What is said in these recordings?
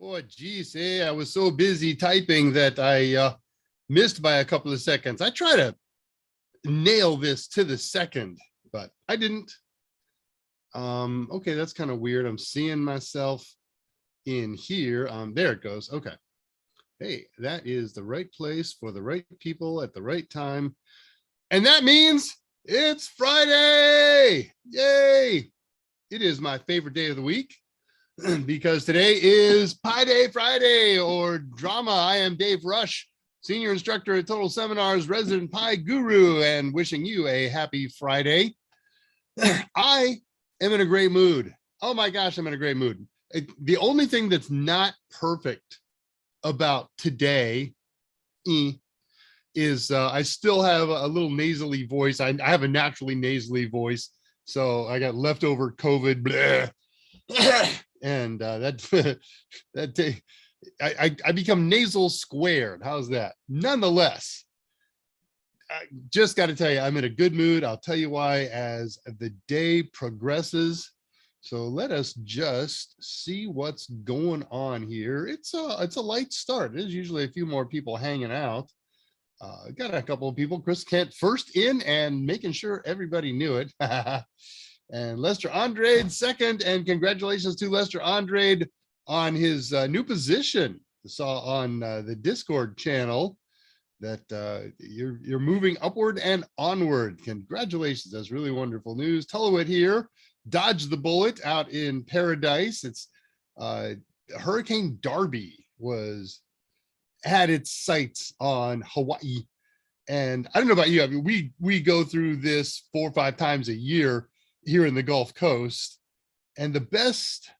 Oh, geez. Hey, I was so busy typing that I missed by a couple of seconds. I try to nail this to the second, but I didn't. Okay, that's kind of weird. I'm seeing myself in here. There it goes. Okay. Hey, that is the right place for the right people at the right time. And that means it's Friday. Yay. It is my favorite day of the week because today is Pi Day Friday or drama. I am Dave Rush, senior instructor at Total Seminars, resident Pi guru, and wishing you a happy Friday. I am in a great mood. Oh my gosh, I'm in a great mood. The only thing that's not perfect about today is I still have a little nasally voice. I have a naturally nasally voice, so I got leftover COVID, and I become nasal squared. How's that? Nonetheless, I just got to tell you, I'm in a good mood. I'll tell you why as the day progresses. So let us just see what's going on here. It's a light start. There's usually a few more people hanging out. Got a couple of people. Chris Kent first in and making sure everybody knew it. And Lester Andrade second. And congratulations to Lester Andrade on his new position. I saw on the Discord channel that you're moving upward and onward. Congratulations. That's really wonderful news. Tullowit here. Dodged the bullet out in paradise. It's Hurricane Darby had its sights on Hawaii. And I don't know about you. I mean, we go through this 4 or 5 times a year here in the Gulf Coast. And the best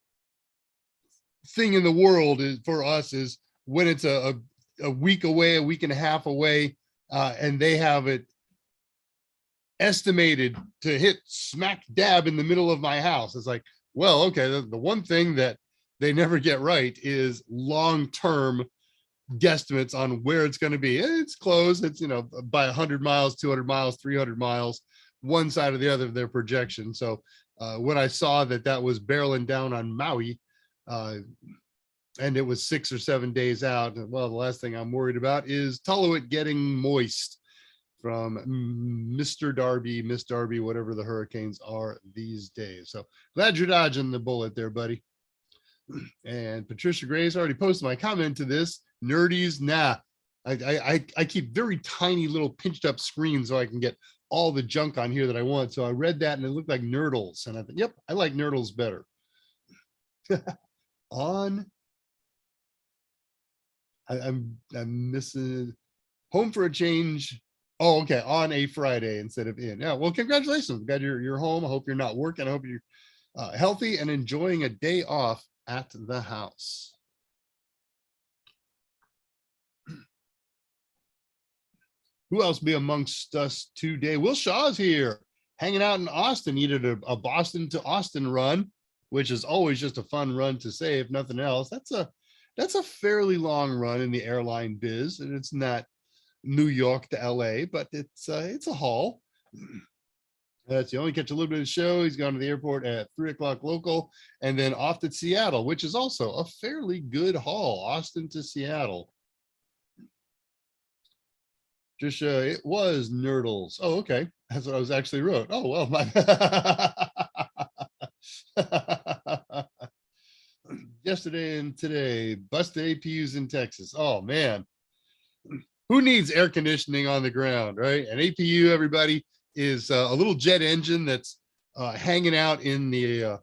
thing in the world is for us is when it's a week away, a week and a half away, and they have it estimated to hit smack dab in the middle of my house. It's like, well, okay, the one thing that they never get right is long-term guesstimates on where it's going to be. It's close. It's, by 100 miles, 200 miles, 300 miles, one side or the other of their projection. So when I saw that was barreling down on Maui, and it was 6 or 7 days out, well, the last thing I'm worried about is Tullowit getting moist from Mr. Darby, Miss Darby, whatever the hurricanes are these days. So glad you're dodging the bullet there, buddy. And Patricia Grace already posted my comment to this. Nerdies, nah. I keep very tiny little pinched up screens so I can get all the junk on here that I want. So I read that and it looked like nerdles. And I thought, yep, I like nerdles better. I'm missing home for a change. Oh, okay. On a Friday instead of in. Yeah. Well, congratulations. I'm glad you're home. I hope you're not working. I hope you're healthy and enjoying a day off at the house. Who else be amongst us today? Will Shaw's here, hanging out in Austin. Needed a Boston to Austin run, which is always just a fun run to say, if nothing else. That's a fairly long run in the airline biz, and it's not New York to LA, but it's a haul. That's you only catch a little bit of the show. He's gone to the airport at 3 o'clock local, and then off to Seattle, which is also a fairly good haul. Austin to Seattle. Just it was nerdles. Oh, okay. That's what I was actually wrote. Oh well, my yesterday and today, busted APUs in Texas. Oh man, who needs air conditioning on the ground, right? An APU, everybody, is a little jet engine that's hanging out in the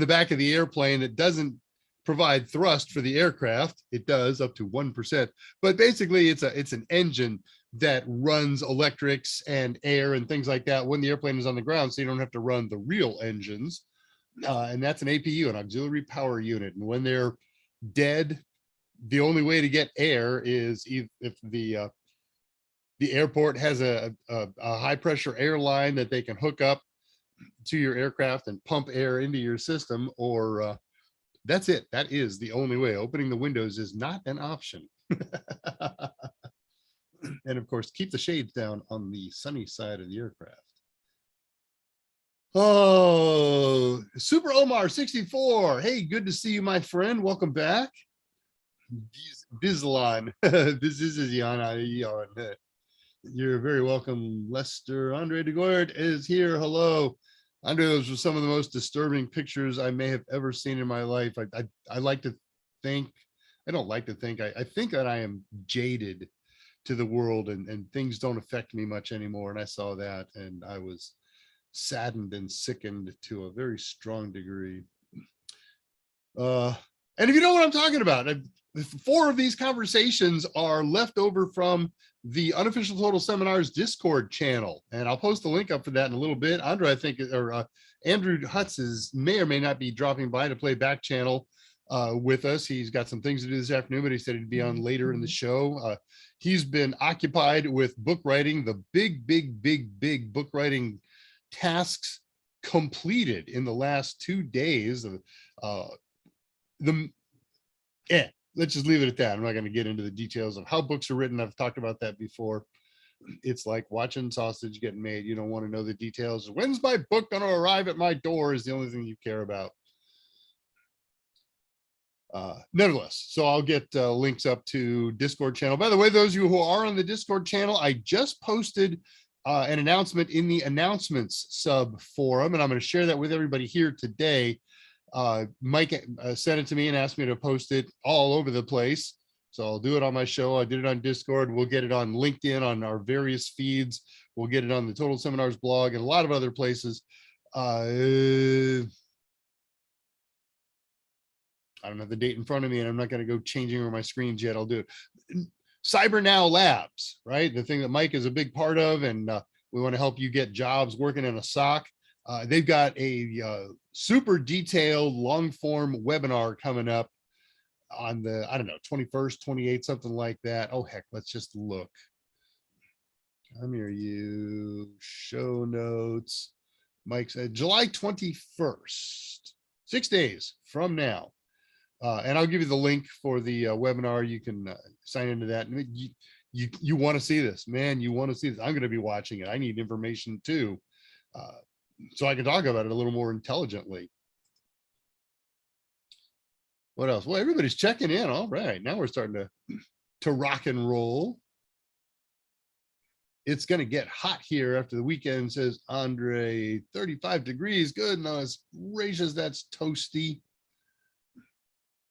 back of the airplane that doesn't provide thrust for the aircraft. It does up to 1%, but basically it's an engine that runs electrics and air and things like that when the airplane is on the ground, so you don't have to run the real engines. And that's an APU, an auxiliary power unit. And when they're dead, the only way to get air is if the airport has a high pressure airline that they can hook up to your aircraft and pump air into your system, or that's it. That is the only way. Opening the windows is not an option. And of course, keep the shades down on the sunny side of the aircraft. Oh, Super Omar 64. Hey, good to see you, my friend. Welcome back. Bizlan. This is Yana. You're very welcome. Lester Andre DeGoyard is here. Hello. Andre, those were some of the most disturbing pictures I may have ever seen in my life. I like to think, I don't like to think, I think that I am jaded to the world and things don't affect me much anymore. And I saw that and I was saddened and sickened to a very strong degree. And if you know what I'm talking about, 4 of these conversations are left over from the Unofficial Total Seminars Discord channel, and I'll post the link up for that in a little bit. Andre, I think, or Andrew Hutz may or may not be dropping by to play back channel with us. He's got some things to do this afternoon, but he said he'd be on later in the show. He's been occupied with book writing, the big book writing tasks completed in the last 2 days. Let's just leave it at that. I'm not going to get into the details of how books are written. I've talked about that before. It's like watching sausage getting made. You don't want to know the details. When's my book going to arrive at my door is the only thing you care about. Nevertheless, so I'll get links up to Discord channel. By the way, those of you who are on the Discord channel, I just posted an announcement in the announcements sub forum, and I'm going to share that with everybody here today. Mike sent it to me and asked me to post it all over the place. So I'll do it on my show. I did it on Discord. We'll get it on LinkedIn, on our various feeds. We'll get it on the Total Seminars blog and a lot of other places. I don't have the date in front of me and I'm not going to go changing over my screens yet. I'll do it. Cyber Now Labs, right? The thing that Mike is a big part of, and we want to help you get jobs working in a SOC. They've got a super detailed long form webinar coming up on the, I don't know, 21st, 28th, something like that. Oh, heck, let's just look. Come here, you show notes. Mike said July 21st, 6 days from now. And I'll give you the link for the webinar. You can sign into that. You want to see this, man. You want to see this. I'm going to be watching it. I need information too. So I can talk about it a little more intelligently. What else? Well, everybody's checking in. All right. Now we're starting to rock and roll. It's going to get hot here after the weekend, says Andre. 35 degrees. Goodness gracious, that's toasty.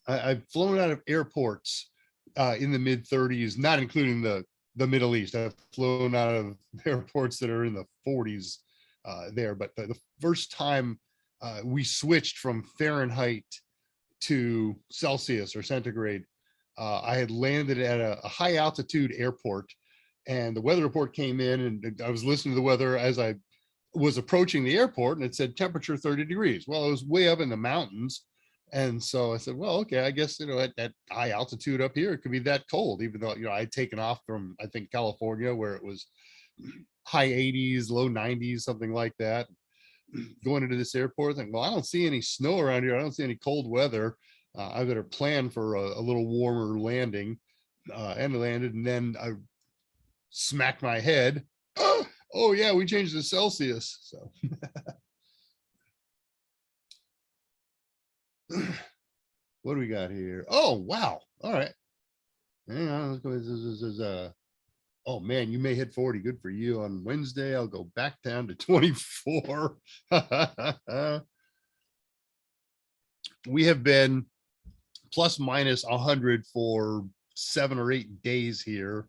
I've flown out of airports in the mid 30s, not including the Middle East. I've flown out of airports that are in the 40s there. But the first time we switched from Fahrenheit to Celsius or centigrade, I had landed at a high altitude airport and the weather report came in and I was listening to the weather as I was approaching the airport and it said temperature 30 degrees. Well, it was way up in the mountains. And so I said, well, okay, I guess, at that high altitude up here, it could be that cold, even though, I'd taken off from, I think, California, where it was high 80s, low 90s, something like that. Going into this airport, I think, well, I don't see any snow around here. I don't see any cold weather. I better plan for a little warmer landing. And I landed, and then I smacked my head. Oh yeah, we changed to Celsius. So. What do we got here? Oh, wow. All right. Hang on. Let's go. This is oh man, you may hit 40. Good for you. On Wednesday, I'll go back down to 24. We have been plus minus 100 for 7 or 8 days here.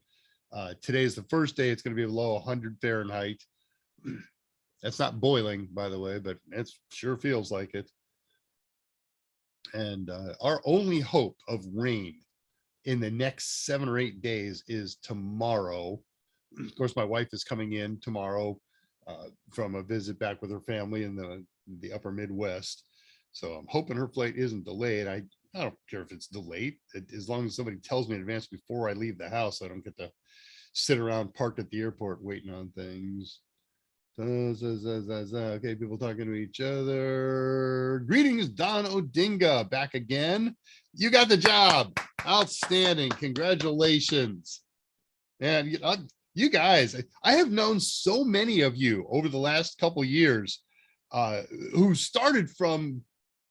Today is the first day. It's going to be below 100 Fahrenheit. That's not boiling, by the way, but it sure feels like it. And our only hope of rain in the next 7 or 8 days is tomorrow. Of course, my wife is coming in tomorrow from a visit back with her family in the upper Midwest. So I'm hoping her flight isn't delayed. I don't care if it's delayed, as long as somebody tells me in advance before I leave the house. I don't get to sit around parked at the airport waiting on things. Okay, people talking to each other. Greetings, Don Odinga, back again. You got the job. Outstanding. Congratulations. And you guys, I have known so many of you over the last couple years. who started from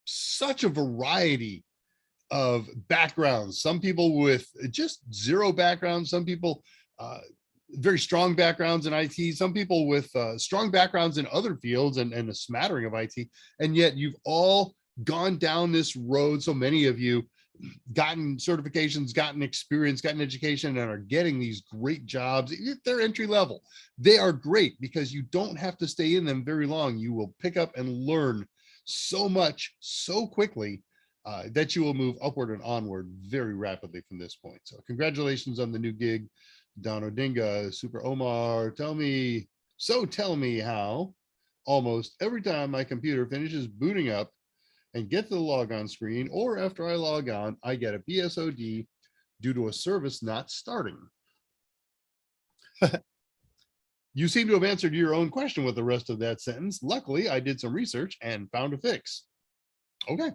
such a variety of backgrounds. Some people with just zero background, some people very strong backgrounds in IT, some people with strong backgrounds in other fields and a smattering of IT. And yet you've all gone down this road. So many of you gotten certifications, gotten experience, gotten education, and are getting these great jobs. They're entry level. They are great because you don't have to stay in them very long. You will pick up and learn so much so quickly that you will move upward and onward very rapidly from this point. So congratulations on the new gig, Don Odinga, Super Omar. Tell me how almost every time my computer finishes booting up and get to the logon screen, or after I log on, I get a BSOD due to a service not starting. You seem to have answered your own question with the rest of that sentence. Luckily, I did some research and found a fix. Okay.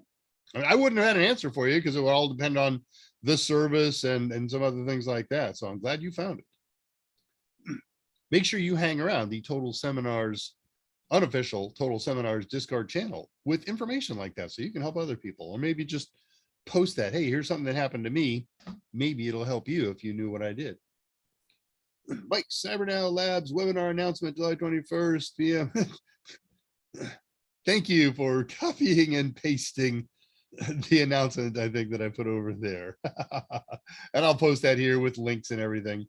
I mean, I wouldn't have had an answer for you because it would all depend on the service and some other things like that. So I'm glad you found it. Make sure you hang around the Total Seminars, unofficial Total Seminars Discord channel with information like that so you can help other people, or maybe just post that, hey, here's something that happened to me. Maybe it'll help you if you knew what I did. Mike, CyberNow Labs webinar announcement July 21st PM. Thank you for copying and pasting the announcement, I think, that I put over there. And I'll post that here with links and everything.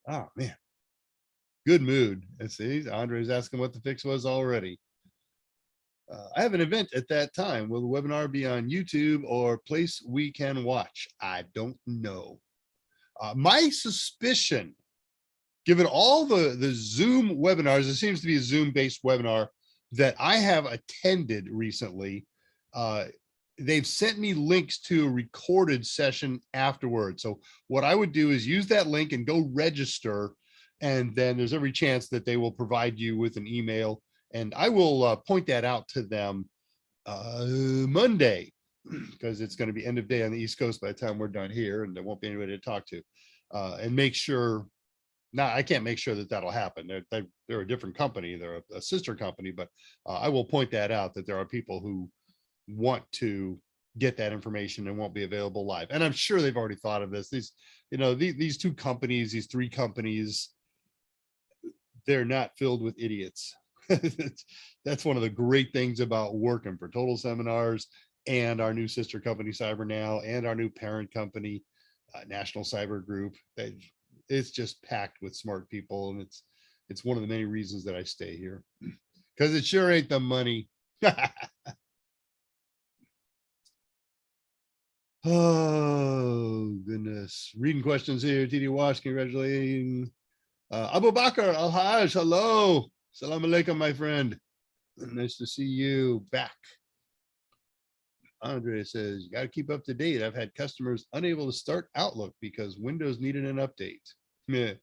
Oh, man. Good mood. Let's see. Andre's asking what the fix was already. I have an event at that time. Will the webinar be on YouTube or place we can watch? I don't know. My suspicion, given all the Zoom webinars, it seems to be a Zoom-based webinar that I have attended recently. They've sent me links to a recorded session afterwards. So what I would do is use that link and go register. And then there's every chance that they will provide you with an email. And I will point that out to them Monday, because it's going to be end of day on the East Coast by the time we're done here, and there won't be anybody to talk to. And make sure, now I can't make sure that that'll happen. They're a different company, they're a sister company, but I will point that out, that there are people who want to get that information and won't be available live. And I'm sure they've already thought of this. These two companies, these three companies, they're not filled with idiots. That's one of the great things about working for Total Seminars and our new sister company CyberNow and our new parent company, National Cyber Group. It's just packed with smart people, and it's one of the many reasons that I stay here, because it sure ain't the money. Oh goodness, reading questions here. TD Wash, congratulating Abu Bakr Al-Haj. Hello, salam alaikum, my friend. Nice to see you back. Andre says, you got to keep up to date. I've had customers unable to start Outlook because Windows needed an update. Meh.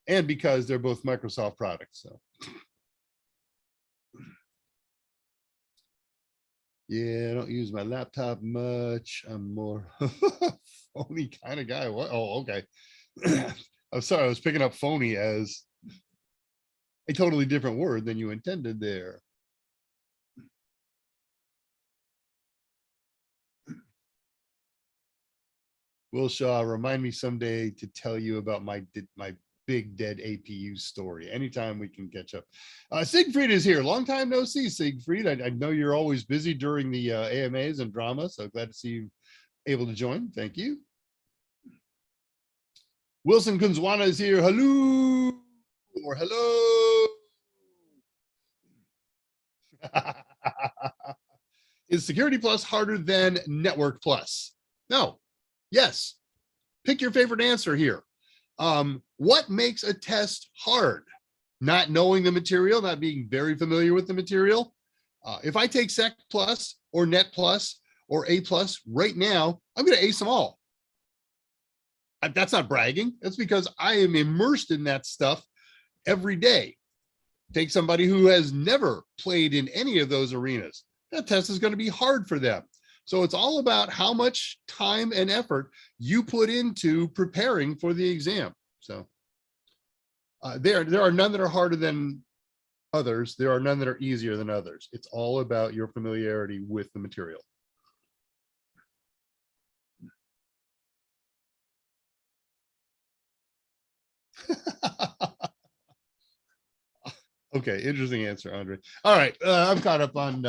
And because they're both Microsoft products. So yeah, I don't use my laptop much. I'm more phony kind of guy. What? Oh, okay. I'm sorry, I was picking up phony as a totally different word than you intended there. Will Shaw, remind me someday to tell you about my big dead APU story. Anytime we can catch up. Siegfried is here. Long time no see, Siegfried. I know you're always busy during the AMAs and drama, so glad to see you able to join. Thank you. Wilson Kunzwana is here. Hello, or hello. Is Security Plus harder than Network Plus? No. Yes. Pick your favorite answer here. What makes a test hard? Not knowing the material, not being very familiar with the material. If I take Sec Plus or Net Plus or A Plus right now, I'm going to ace them all. That's not bragging. That's because I am immersed in that stuff every day. Take somebody who has never played in any of those arenas. That test is going to be hard for them. So it's all about how much time and effort you put into preparing for the exam. So There are none that are harder than others. There are none that are easier than others. It's all about your familiarity with the material. Okay, interesting answer, Andre. All right, I'm caught up on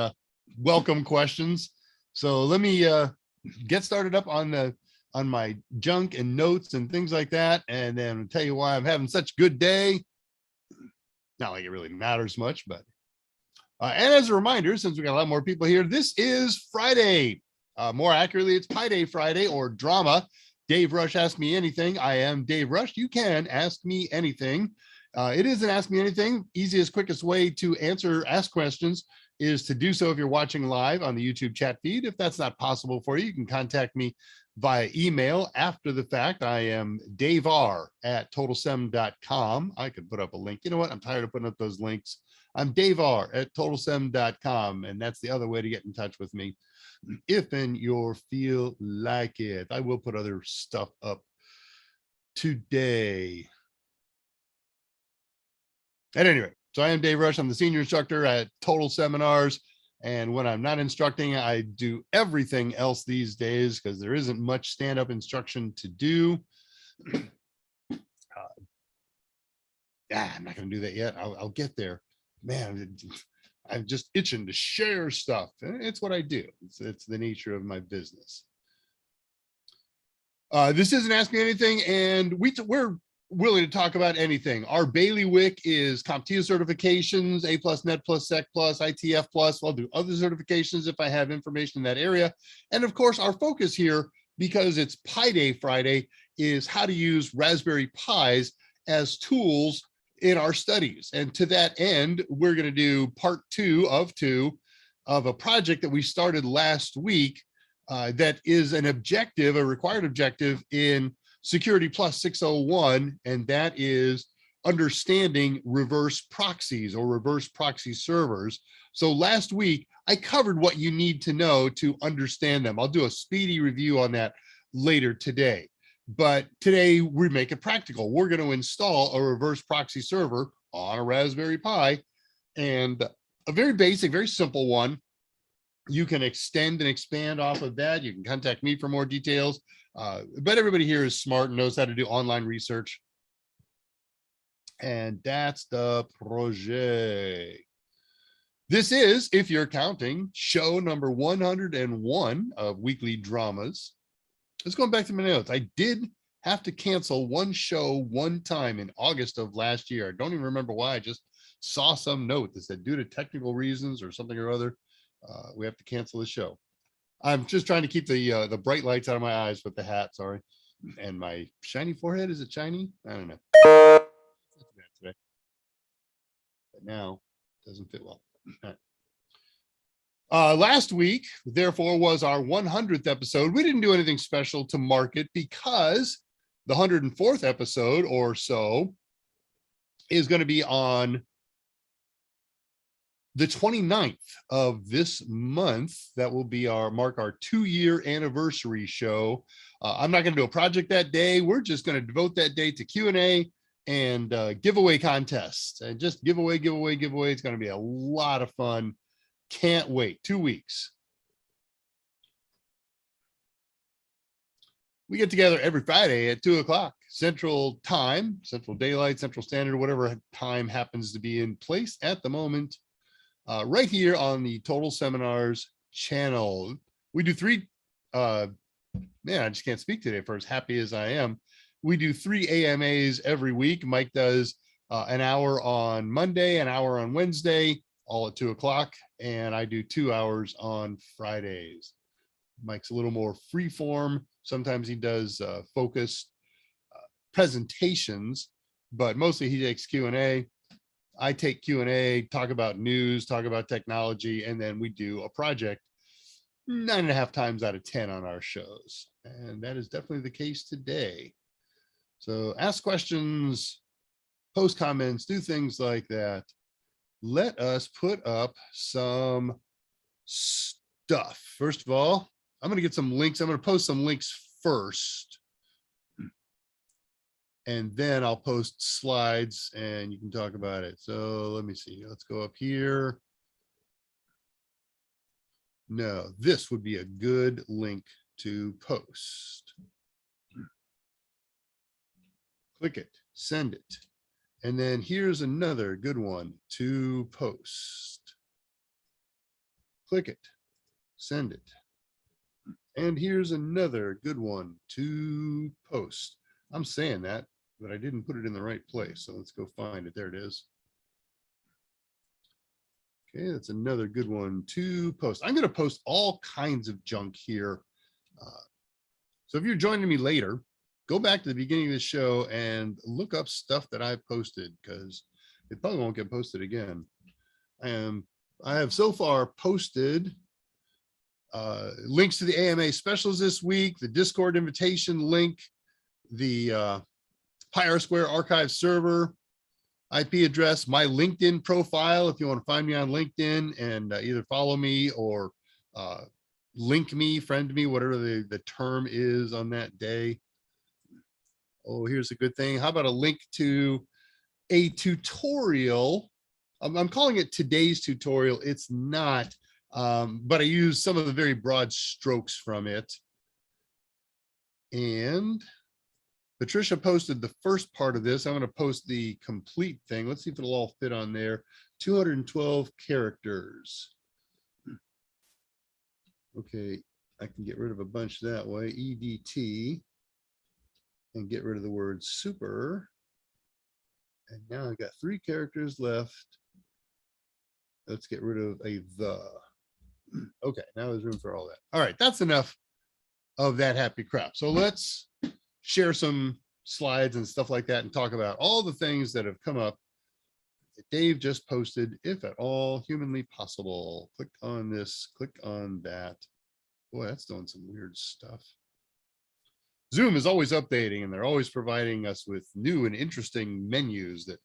welcome questions. So let me get started up on my junk and notes and things like that, and then I'll tell you why I'm having such a good day. Not like it really matters much, but and as a reminder, since we got a lot more people here, this is Friday. More accurately, it's Pi Day Friday or drama. Dave Rush, Ask Me Anything. I am Dave Rush. You can ask me anything. It is an Ask Me Anything. Easiest, quickest way to ask questions is to do so if you're watching live on the YouTube chat feed. If that's not possible for you, you can contact me via email after the fact. I am daveR@totalsem.com. I could put up a link. You know what? I'm tired of putting up those links. I'm daveR@totalsem.com, and that's the other way to get in touch with me if and you feel like it. I will put other stuff up today. At any rate, so I am Dave Rush. I'm the senior instructor at Total Seminars. And when I'm not instructing, I do everything else these days because there isn't much stand-up instruction to do. I'm not going to do that yet. I'll get there. Man, I'm just itching to share stuff. It's what I do. It's the nature of my business. This isn't Ask Me Anything, and we're willing to talk about anything. Our bailiwick is CompTIA certifications, A+, Net+, Sec+, ITF+. I'll do other certifications if I have information in that area. And of course, our focus here, because it's Pi Day Friday, is how to use Raspberry Pis as tools in our studies. And to that end, we're going to do part two of a project that we started last week that is an objective, a required objective in Security Plus 601, and that is understanding reverse proxies or reverse proxy servers. So last week, I covered what you need to know to understand them. I'll do a speedy review on that later today. But today, we make it practical. We're going to install a reverse proxy server on a Raspberry Pi, and a very basic, very simple one. You can extend and expand off of that. You can contact me for more details. But everybody here is smart and knows how to do online research. And that's the project. This is, if you're counting, show number 101 of Weekly Dramas. Let's go back to my notes. I did have to cancel one show one time in August of last year. I don't even remember why. I just saw some note that said due to technical reasons or something or other, we have to cancel the show. I'm just trying to keep the bright lights out of my eyes with the hat, sorry. And my shiny forehead, is it shiny? I don't know. Today. But now it doesn't fit well. Last week, therefore, was our 100th episode. We didn't do anything special to mark it because the 104th episode or so is going to be on the 29th of this month. That will be mark our 2-year anniversary show. I'm not going to do a project that day. We're just going to devote that day to Q&A and giveaway contests, and just giveaway. It's going to be a lot of fun. Can't wait. 2 weeks. We get together every Friday at 2 o'clock Central Time, Central Daylight, Central Standard, whatever time happens to be in place at the moment. Right here on the Total Seminars channel. We do three, man, I just can't speak today for as happy as I am. We do 3 AMAs every week. Mike does an hour on Monday, an hour on Wednesday, all at 2 o'clock. And I do 2 hours on Fridays. Mike's a little more free form. Sometimes he does focused presentations, but mostly he takes Q&A. I take Q&A, talk about news, talk about technology, and then we do a project 9.5 times out of 10 on our shows. And that is definitely the case today. So ask questions, post comments, do things like that. Let us put up some stuff. First of all, I'm going to get some links. I'm going to post some links first. and then I'll post slides and you can talk about it. So let me see. Let's go up here. No, this would be a good link to post. Click it, send it. And then here's another good one to post. Click it, send it. And here's another good one to post. I'm saying that, but I didn't put it in the right place. So let's go find it. There it is. Okay, that's another good one to post. I'm going to post all kinds of junk here. So if you're joining me later, go back to the beginning of the show and look up stuff that I've posted, because it probably won't get posted again. I have so far posted links to the AMA specials this week, the Discord invitation link, the Pi Square archive server, IP address, my LinkedIn profile, if you want to find me on LinkedIn and either follow me or link me, friend me, whatever the term is on that day. Oh, here's a good thing. How about a link to a tutorial? I'm calling it today's tutorial. It's not, but I use some of the very broad strokes from it. And Patricia posted the first part of this. I'm going to post the complete thing. Let's see if it'll all fit on there. 212 characters. Okay, I can get rid of a bunch that way. EDT. And get rid of the word super. And now I've got 3 characters left. Let's get rid of a the. Okay, now there's room for all that. All right, that's enough of that happy crap. So let's share some slides and stuff like that and talk about all the things that have come up that Dave just posted, if at all humanly possible. Click on this, click on that. Boy, that's doing some weird stuff. Zoom is always updating and they're always providing us with new and interesting menus that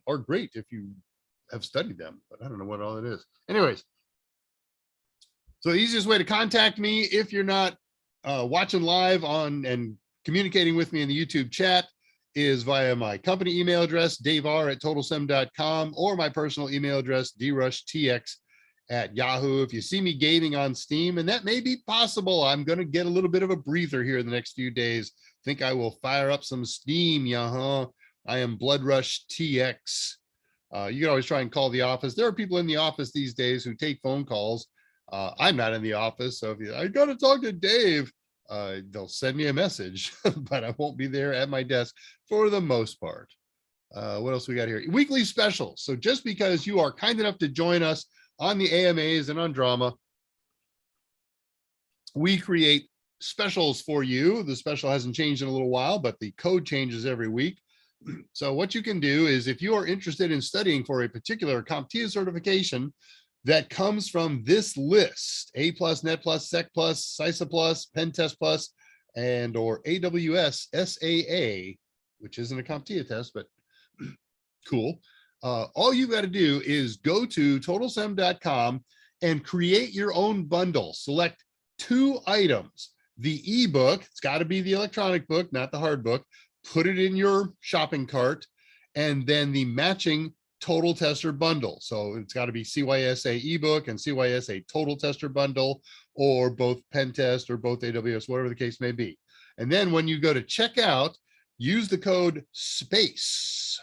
are great if you have studied them, but I don't know what all it is. Anyways, so the easiest way to contact me if you're not watching live on and communicating with me in the YouTube chat is via my company email address, daver@totalsem.com, or my personal email address, drushtx@yahoo. If you see me gaming on Steam, and that may be possible, I'm going to get a little bit of a breather here in the next few days. Think I will fire up some Steam. I am Blood Rush TX. You can always try and call the office. There are people in the office these days who take phone calls. I'm not in the office, so if I got to talk to Dave, they'll send me a message, but I won't be there at my desk for the most part. What else we got here? Weekly specials. So just because you are kind enough to join us on the AMAs and on drama, we create specials for you. The special hasn't changed in a little while, but the code changes every week. So what you can do is, if you are interested in studying for a particular CompTIA certification that comes from this list, A+, Net+, Sec+, CISA+, Pentest+, and or AWS SAA, which isn't a CompTIA test, but cool. All you've got to do is go to totalsem.com and create your own bundle. Select 2 items. The ebook, it's got to be the electronic book, not the hard book. Put it in your shopping cart, and then the matching Total Tester bundle. So it's got to be CYSA ebook and CYSA Total Tester bundle, or both Pentest or both AWS, whatever the case may be. And then when you go to checkout, use the code SPACE.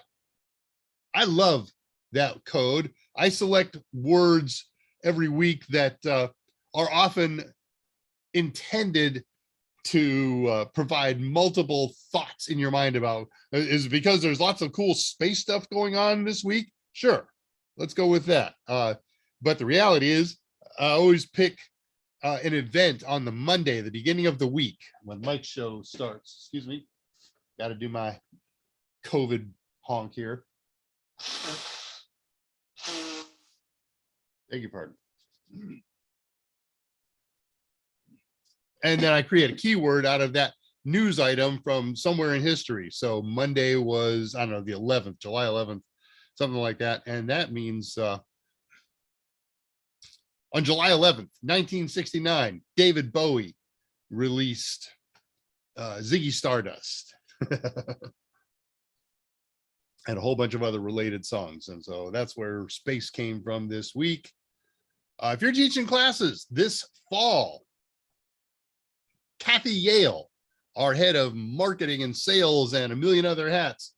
I love that code. I select words every week that are often intended to provide multiple thoughts in your mind about, is it because there's lots of cool space stuff going on this week? Sure, let's go with that. But the reality is, I always pick an event on the Monday, the beginning of the week, when Mike's show starts. Excuse me, got to do my COVID honk here. Beg your pardon. And then I create a keyword out of that news item from somewhere in history. So Monday was, I don't know, the 11th, July 11th, something like that. And that means on July 11th, 1969, David Bowie released Ziggy Stardust. And a whole bunch of other related songs. And so that's where Space came from this week. If you're teaching classes this fall, Kathy Yale, our head of marketing and sales and a million other hats,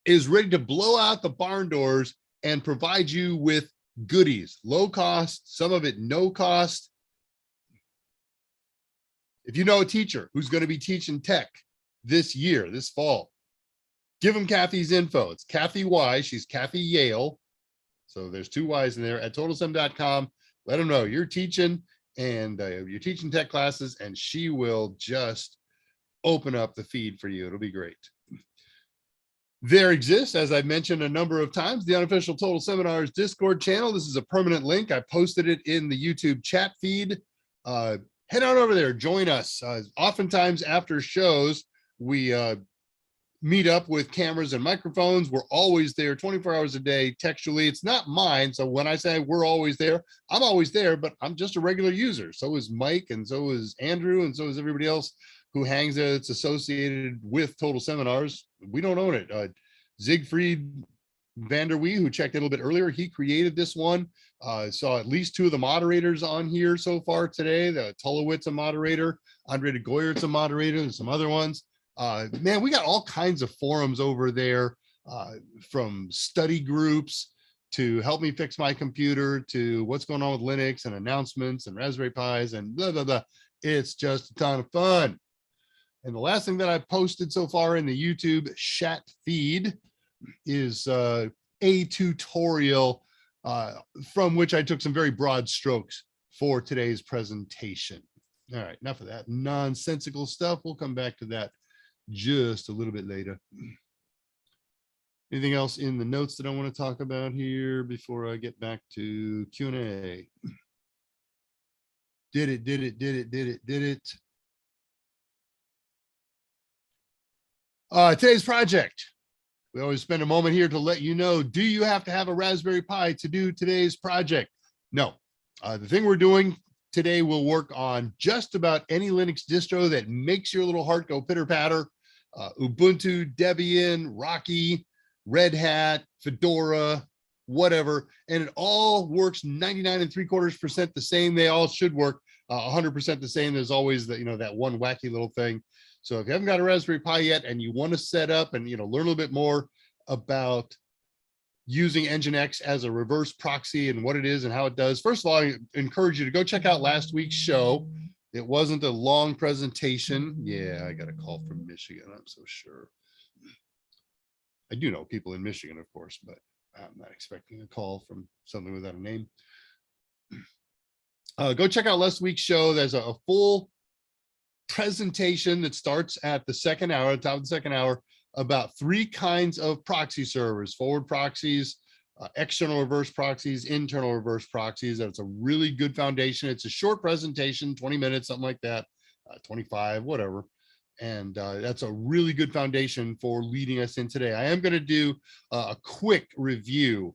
is ready to blow out the barn doors and provide you with goodies, low cost, some of it no cost. If you know a teacher who's going to be teaching tech this year, this fall, give them Kathy's info. It's Kathy Y. She's Kathy Yale. So there's 2 Y's in there at totalsim.com. Let them know you're teaching and you're teaching tech classes, and she will just open up the feed for you. It'll be great. There exists, as I've mentioned a number of times, the unofficial Total Seminars Discord channel. This is a permanent link. I posted it in the YouTube chat feed. Head on over there, join us. Oftentimes after shows, we meet up with cameras and microphones. We're always there 24 hours a day textually. It's not mine. So when I say we're always there, I'm always there, but I'm just a regular user. So is Mike, and so is Andrew, and so is everybody else who hangs there that's associated with Total Seminars. We don't own it. Siegfried Vanderwee, who checked in a little bit earlier, he created this one. Saw at least 2 of the moderators on here so far today. The Tulowitz, a moderator, Andre de Goyert's a moderator, and some other ones. Man, we got all kinds of forums over there, from study groups to help me fix my computer to what's going on with Linux and announcements and Raspberry Pis and blah, blah, blah. It's just a ton of fun. And the last thing that I've posted so far in the YouTube chat feed is a tutorial from which I took some very broad strokes for today's presentation. All right, enough of that nonsensical stuff. We'll come back to that just a little bit later. Anything else in the notes that I want to talk about here before I get back to Q&A? Did it. Today's project. We always spend a moment here to let you know, do you have to have a Raspberry Pi to do today's project? No. The thing we're doing today will work on just about any Linux distro that makes your little heart go pitter patter. Ubuntu, Debian, Rocky, Red Hat, Fedora, whatever. And it all works 99.75% the same. They all should work 100% the same. There's always the, that one wacky little thing. So if you haven't got a Raspberry Pi yet and you want to set up and learn a little bit more about using Nginx as a reverse proxy and what it is and how it does, first of all, I encourage you to go check out last week's show. It wasn't a long presentation. Yeah, I got a call from Michigan, I'm so sure. I do know people in Michigan, of course, but I'm not expecting a call from something without a name. Go check out last week's show. There's a full presentation that starts at the second hour, top of the second hour, about 3 kinds of proxy servers: forward proxies, external reverse proxies, internal reverse proxies. That's a really good foundation. It's a short presentation, 20 minutes, something like that, 25, whatever. And that's a really good foundation for leading us in today. I am going to do a quick review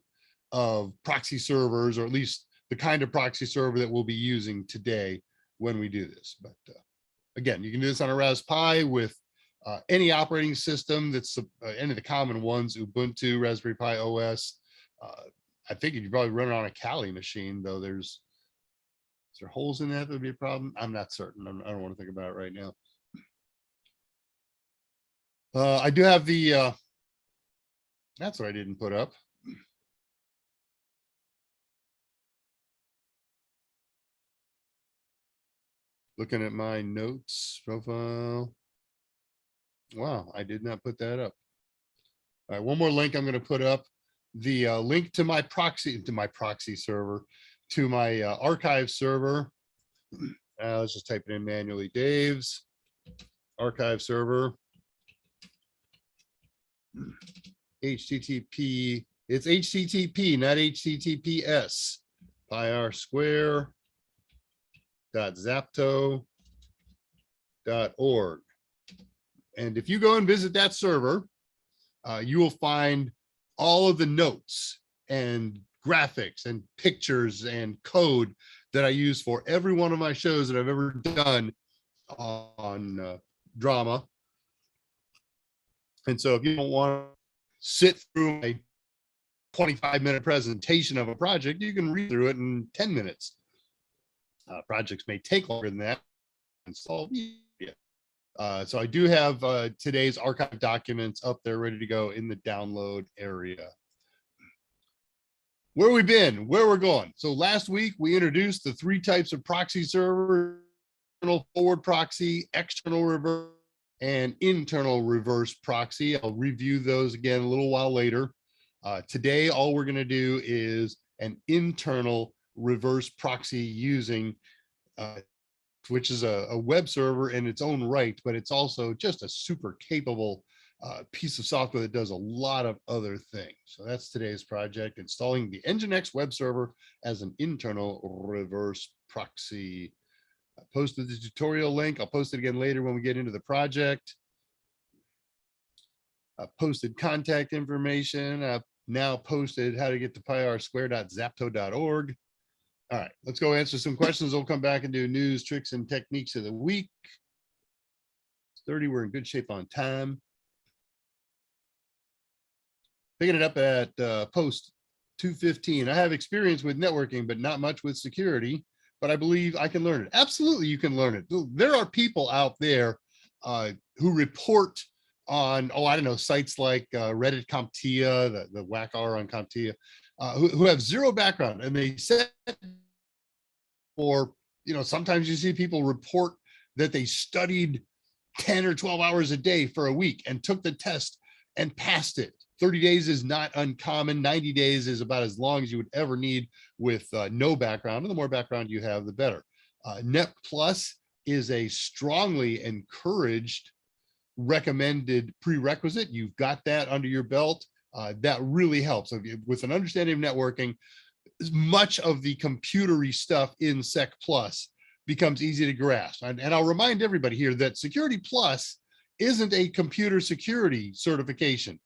of proxy servers, or at least the kind of proxy server that we'll be using today when we do this. But again, you can do this on a Raspberry Pi with any operating system that's any of the common ones: Ubuntu, Raspberry Pi OS. I think you probably run it on a Kali machine, though. Is there holes in that would be a problem? I'm not certain. I don't want to think about it right now. I do have the, that's what I didn't put up. Looking at my notes profile. Wow, I did not put that up. All right, one more link I'm going to put up. The link to my proxy server, to my archive server. Let's just type it in manually. Dave's archive server. HTTP. It's HTTP, not HTTPS. pirsquare.zapto.org. And if you go and visit that server, you will find all of the notes and graphics and pictures and code that I use for every one of my shows that I've ever done on drama. And so if you don't want to sit through a 25-minute presentation of a project, you can read through it in 10 minutes. Projects may take longer than that. Install. So I do have today's archive documents up there ready to go in the download area. Where we been, where we're going. So last week we introduced the 3 types of proxy server: internal forward proxy, external reverse, and internal reverse proxy. I'll review those again a little while later. Today, all we're going to do is an internal reverse proxy using which is a web server in its own right, but it's also just a super capable piece of software that does a lot of other things. So that's today's project, installing the Nginx web server as an internal reverse proxy. I posted the tutorial link. I'll post it again later when we get into the project. I posted contact information. I've now posted how to get to pyrsquare.zapto.org. All right, let's go answer some questions. We'll come back and do news, tricks, and techniques of the week. It's 30, we're in good shape on time. Picking it up at post 215. I have experience with networking, but not much with security, but I believe I can learn it. Absolutely, you can learn it. There are people out there who report on, I don't know, sites like Reddit CompTIA, the whack R on CompTIA, who have zero background, and they said, or sometimes you see people report that they studied 10 or 12 hours a day for a week and took the test and passed it. 30 days is not uncommon. 90 days is about as long as you would ever need with no background. And the more background you have, the better. Net Plus is a strongly encouraged, recommended prerequisite. You've got that under your belt. That really helps. With an understanding of networking, much of the computery stuff in Sec Plus becomes easy to grasp. And I'll remind everybody here that Security Plus isn't a computer security certification.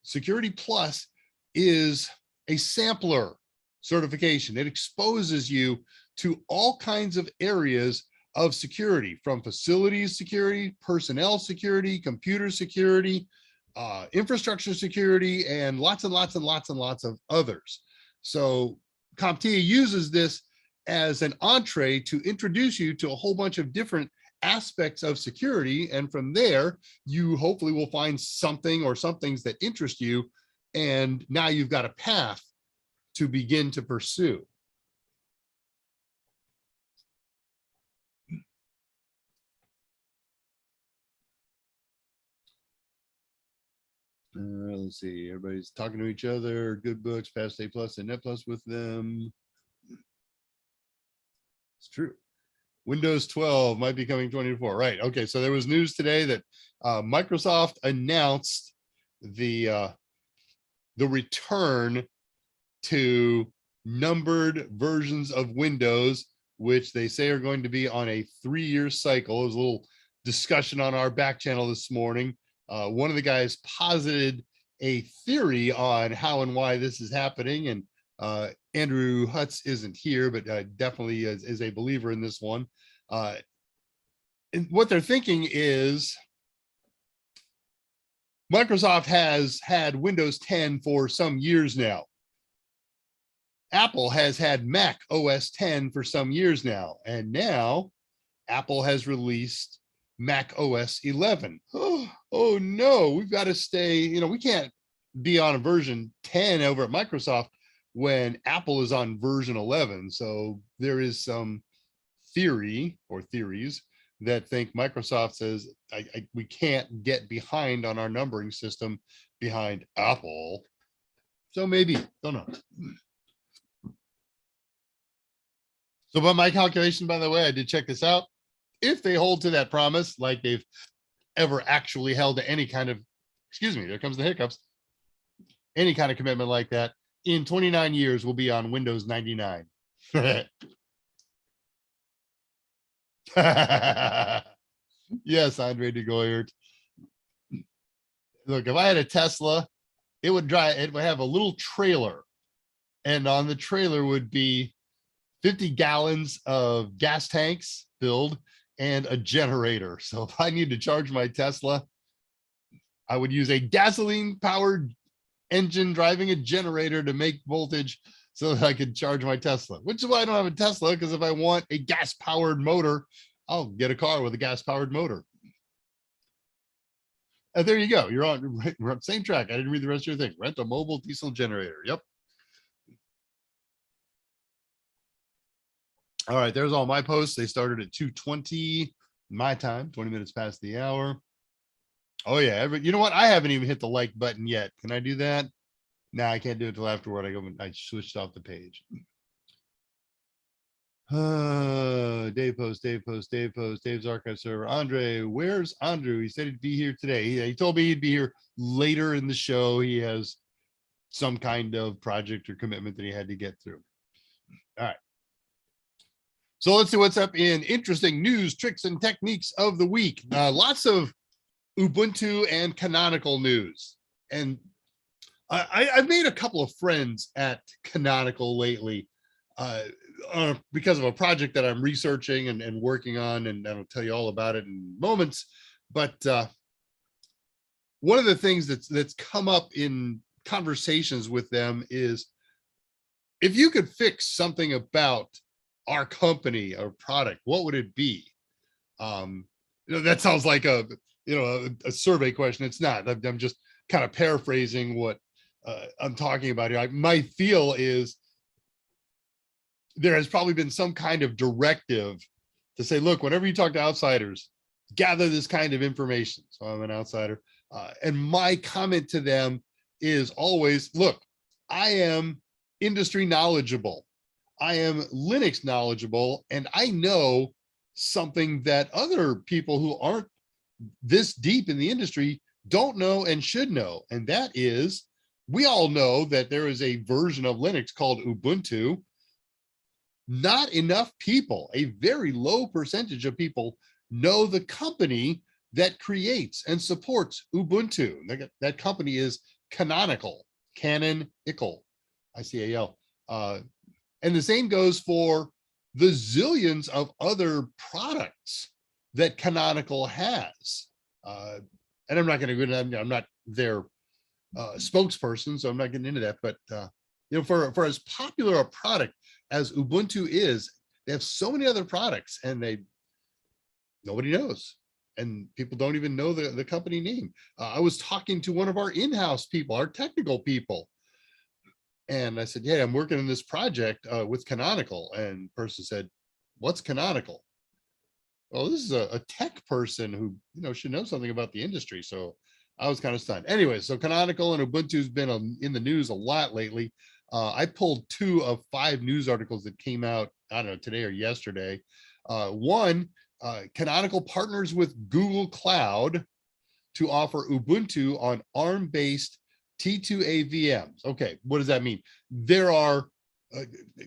Security Plus is a sampler certification. It exposes you to all kinds of areas of security, from facilities security, personnel security, computer security, infrastructure security, and lots and lots and lots and lots of others. So CompTIA uses this as an entree to introduce you to a whole bunch of different aspects of security. And from there, you hopefully will find something or some things that interest you. And now you've got a path to begin to pursue. Let's see, everybody's talking to each other. Good books, past A plus and Net Plus with them. It's true. Windows 12 might be coming 24, right? Okay, so there was news today that Microsoft announced the return to numbered versions of Windows, which they say are going to be on a 3-year cycle. There was a little discussion on our back channel this morning. One of the guys posited a theory on how and why this is happening, and Andrew Hutz isn't here, but definitely is a believer in this one. And what they're thinking is Microsoft has had Windows 10 for some years now. Apple has had Mac OS 10 for some years now, and now Apple has released Mac OS 11. Oh no, we've got to stay, we can't be on a version 10 over at Microsoft when Apple is on version 11. So there is some theory or theories that think Microsoft says we can't get behind on our numbering system behind Apple. So maybe, don't know. So by my calculation, by the way, I did check this out. If they hold to that promise, like they've ever actually held to any kind of, excuse me, there comes the hiccups, any kind of commitment like that, in 29 years, we'll be on Windows 99. Yes, Andre de Goyert. Look, if I had a Tesla, it would have a little trailer, and on the trailer would be 50 gallons of gas tanks filled and a generator. So if I need to charge my Tesla, I would use a gasoline powered engine driving a generator to make voltage so that I could charge my Tesla, which is why I don't have a Tesla, because if I want a gas powered motor, I'll get a car with a gas powered motor. And there you go. We're on the same track. I didn't read the rest of your thing. Rent a mobile diesel generator. Yep. All right. There's all my posts. They started at 2:20 my time, 20 minutes past the hour. Oh yeah. You know what? I haven't even hit the like button yet. Can I do that? No, I can't do it till afterward. I switched off the page. Dave post, Dave's archive server. Andre, where's Andrew? He said he'd be here today. He told me he'd be here later in the show. He has some kind of project or commitment that he had to get through. All right. So let's see what's up in interesting news, tricks, and techniques of the week. Lots of Ubuntu and Canonical news. And I've made a couple of friends at Canonical lately because of a project that I'm researching and working on, and I'll tell you all about it in moments. But one of the things that's come up in conversations with them is, if you could fix something about our company or product, what would it be? That sounds like a survey question. It's not. I'm just kind of paraphrasing what I'm talking about here. My feel is there has probably been some kind of directive to say, look, whenever you talk to outsiders, gather this kind of information. So I'm an outsider. And my comment to them is always, look, I am industry knowledgeable. I am Linux knowledgeable, and I know something that other people who aren't this deep in the industry don't know and should know. And that is, we all know that there is a version of Linux called Ubuntu. Not enough people, a very low percentage of people, know the company that creates and supports Ubuntu. That company is Canonical, Canonical, ICAL. And the same goes for the zillions of other products that Canonical has. And I'm not going to go into that. I'm not their spokesperson, so I'm not getting into that. But for as popular a product as Ubuntu is, they have so many other products, and nobody knows, and people don't even know the company name. I was talking to one of our in-house people, our technical people, and I said, "Yeah, I'm working on this project with Canonical," and the person said, "What's Canonical?" Well, this is a tech person who should know something about the industry. So I was kind of stunned. Anyway, so Canonical and Ubuntu's been in the news a lot lately. I pulled 2 of 5 news articles that came out, I don't know, today or yesterday. One, Canonical partners with Google Cloud to offer Ubuntu on ARM-based T2A VMs. Okay, what does that mean? There are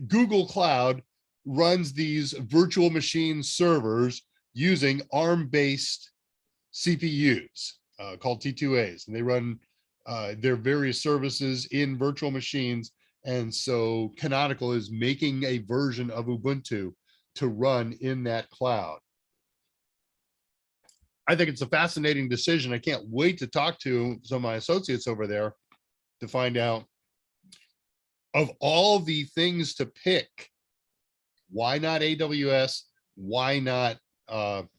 Google Cloud runs these virtual machine servers using ARM-based CPUs called T2As, and they run their various services in virtual machines. And so Canonical is making a version of Ubuntu to run in that cloud. I think it's a fascinating decision. I can't wait to talk to some of my associates over there to find out, of all the things to pick, why not AWS? Why not that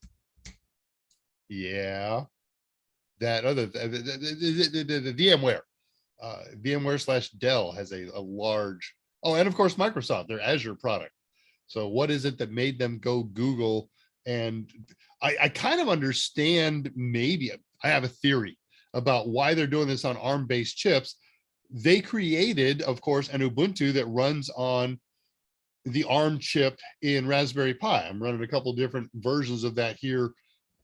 other the VMware? VMware/Dell has a large, and of course Microsoft, their Azure product. So what is it that made them go Google? And I kind of understand, maybe I have a theory about why they're doing this on ARM-based chips. They created, of course, an Ubuntu that runs on the ARM chip in Raspberry Pi. I'm running a couple of different versions of that here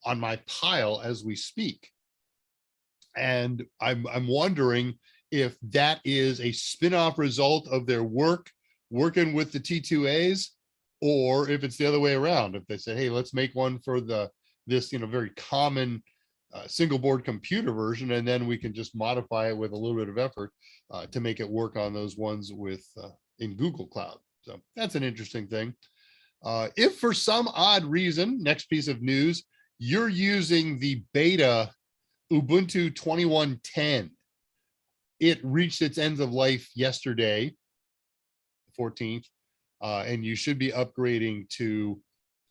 on my pile as we speak. And I'm wondering if that is a spin-off result of their working with the T2As, or if it's the other way around. If they say, hey, let's make one for this very common single board computer version, and then we can just modify it with a little bit of effort to make it work on those ones with in Google Cloud. So that's an interesting thing. If for some odd reason, next piece of news, you're using the beta Ubuntu 21.10. It reached its ends of life yesterday, 14th, and you should be upgrading to,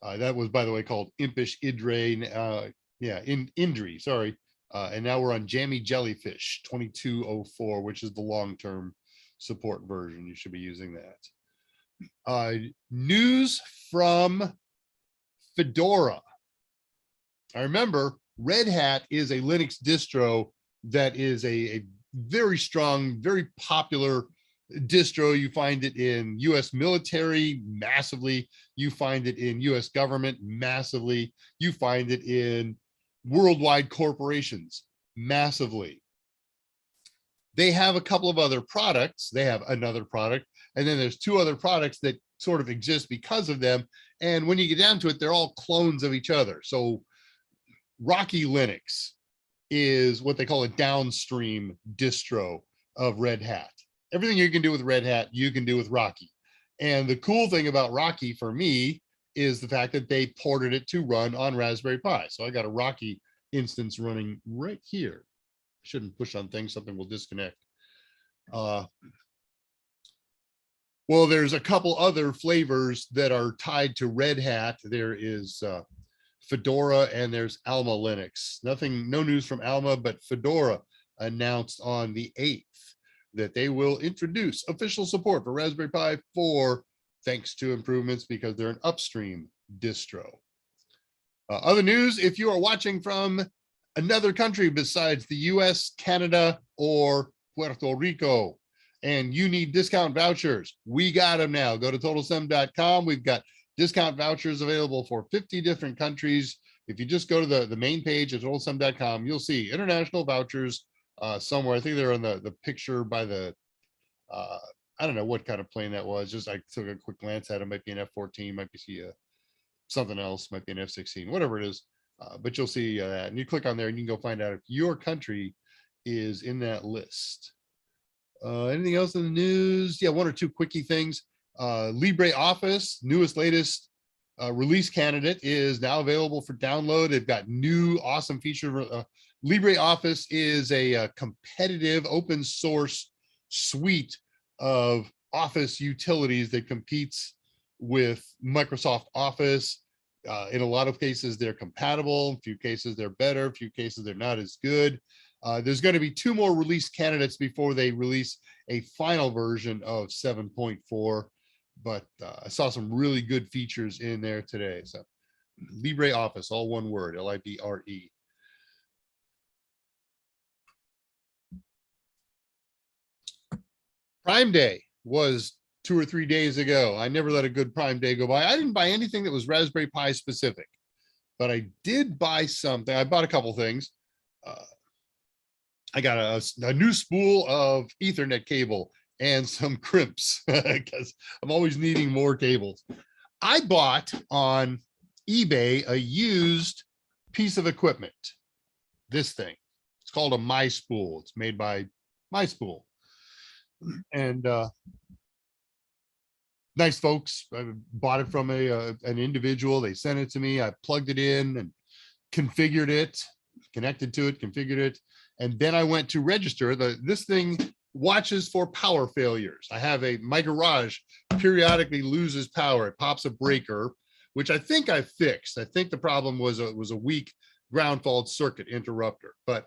that was, by the way, called Impish Idre, Indri, sorry. And now we're on Jammy Jellyfish 2204, which is the long-term support version. You should be using that. News from Fedora. I remember Red Hat is a Linux distro that is a very strong, very popular distro. You find it in US military massively. You find it in US government massively. You find it in worldwide corporations massively. They have a couple of other products. They have another product, and then there's two other products that sort of exist because of them. And when you get down to it, they're all clones of each other. So Rocky Linux is what they call a downstream distro of Red Hat. Everything you can do with Red Hat, you can do with Rocky. And the cool thing about Rocky for me is the fact that they ported it to run on Raspberry Pi. So I got a Rocky instance running right here. Shouldn't push on things, something will disconnect. Well, there's a couple other flavors that are tied to Red Hat. There is Fedora and there's Alma Linux. No news from Alma, but Fedora announced on the 8th that they will introduce official support for Raspberry Pi 4, thanks to improvements because they're an upstream distro. Other news, if you are watching from another country besides the US, Canada, or Puerto Rico, and you need discount vouchers, we got them now. Go to totalsem.com. We've got discount vouchers available for 50 different countries. If you just go to the main page at totalsem.com, you'll see international vouchers somewhere. I think they're on the picture by the, I don't know what kind of plane that was. Just I took a quick glance at it. Might be an F-14, might be something else, might be an F-16, whatever it is. But you'll see that, and you click on there and you can go find out if your country is in that list. Anything else in the news? Yeah, one or two quickie things. LibreOffice, newest, latest release candidate is now available for download. They've got new awesome features. LibreOffice is a competitive open source suite of Office utilities that competes with Microsoft Office. In a lot of cases, they're compatible. In a few cases, they're better. In a few cases, they're not as good. There's going to be 2 more release candidates before they release a final version of 7.4. But I saw some really good features in there today. So LibreOffice, all one word, Libre. Prime Day was 2 or 3 days ago. I never let a good Prime Day go by. I didn't buy anything that was Raspberry Pi specific, but I did buy something. I bought a couple things. I got a new spool of Ethernet cable and some crimps because I'm always needing more cables. I bought on eBay a used piece of equipment. This thing. It's called a MySpool. It's made by MySpool. And nice folks. I bought it from an individual. They sent it to me. I plugged it in and configured it, connected to it, configured it. And then I went to register. This thing watches for power failures. I have my garage periodically loses power. It pops a breaker, which I think I fixed. I think the problem was a weak ground fault circuit interrupter. But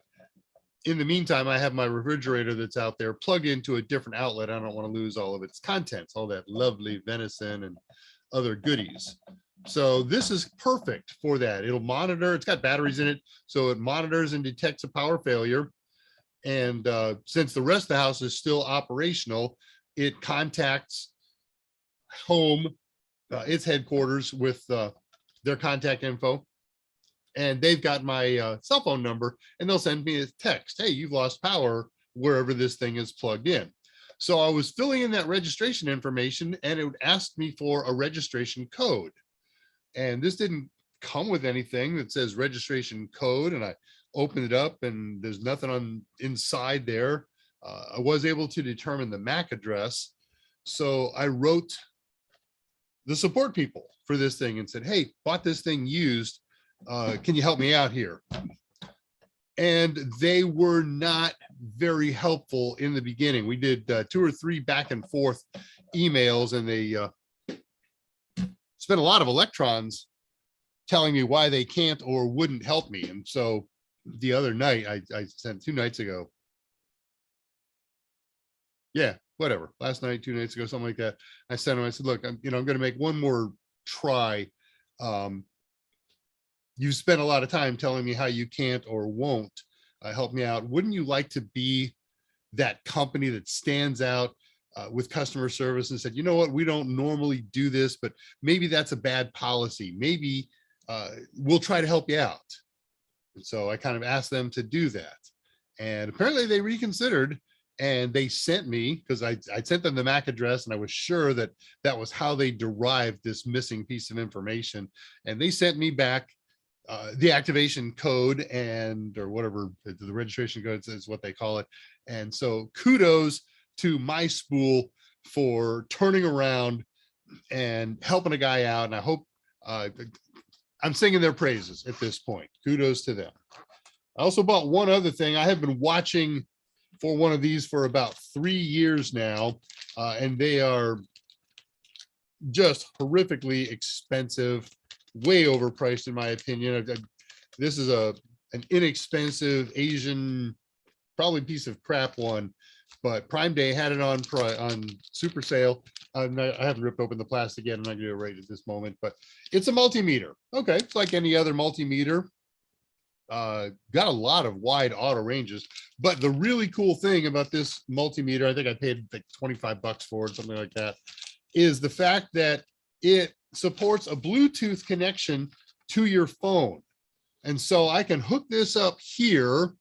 in the meantime, I have my refrigerator that's out there plugged into a different outlet. I don't want to lose all of its contents, all that lovely venison and other goodies. So this is perfect for that. It'll monitor. It's got batteries in it, so it monitors and detects a power failure. And since the rest of the house is still operational, it contacts home, its headquarters, with their contact info. And they've got my cell phone number, and they'll send me a text. Hey, you've lost power wherever this thing is plugged in. So I was filling in that registration information, and it would ask me for a registration code. And this didn't come with anything that says registration code. And I opened it up, and there's nothing inside there. I was able to determine the MAC address. So I wrote the support people for this thing and said, hey, bought this thing used. Can you help me out here? and they were not very helpful in the beginning. We did 2 or 3 back and forth emails, and they spent a lot of electrons telling me why they can't or wouldn't help me. And so the other night, I sent 2 nights ago. Yeah, whatever. Last night, 2 nights ago, something like that. I sent them, I said, look, I'm going to make one more try. You've spent a lot of time telling me how you can't or won't help me out. Wouldn't you like to be that company that stands out with customer service and said, you know what, we don't normally do this, but maybe that's a bad policy. Maybe we'll try to help you out. And so I kind of asked them to do that. And apparently they reconsidered, and they sent me, because I sent them the MAC address, and I was sure that that was how they derived this missing piece of information. And they sent me back the activation code, and or whatever the registration code is what they call it. And so kudos to my spool for turning around and helping a guy out. And I hope I'm singing their praises at this point. Kudos to them. I also bought one other thing. I have been watching for one of these for about 3 years now, and they are just horrifically expensive, way overpriced in my opinion. This is an inexpensive Asian, probably piece of crap one, but Prime Day had it on super sale. I haven't ripped open the plastic yet. I'm not gonna do it right at this moment, but it's a multimeter. Okay, it's like any other multimeter. Got a lot of wide auto ranges, but the really cool thing about this multimeter, I think I paid like 25 bucks for it, something like that, is the fact that it supports a Bluetooth connection to your phone. And so I can hook this up here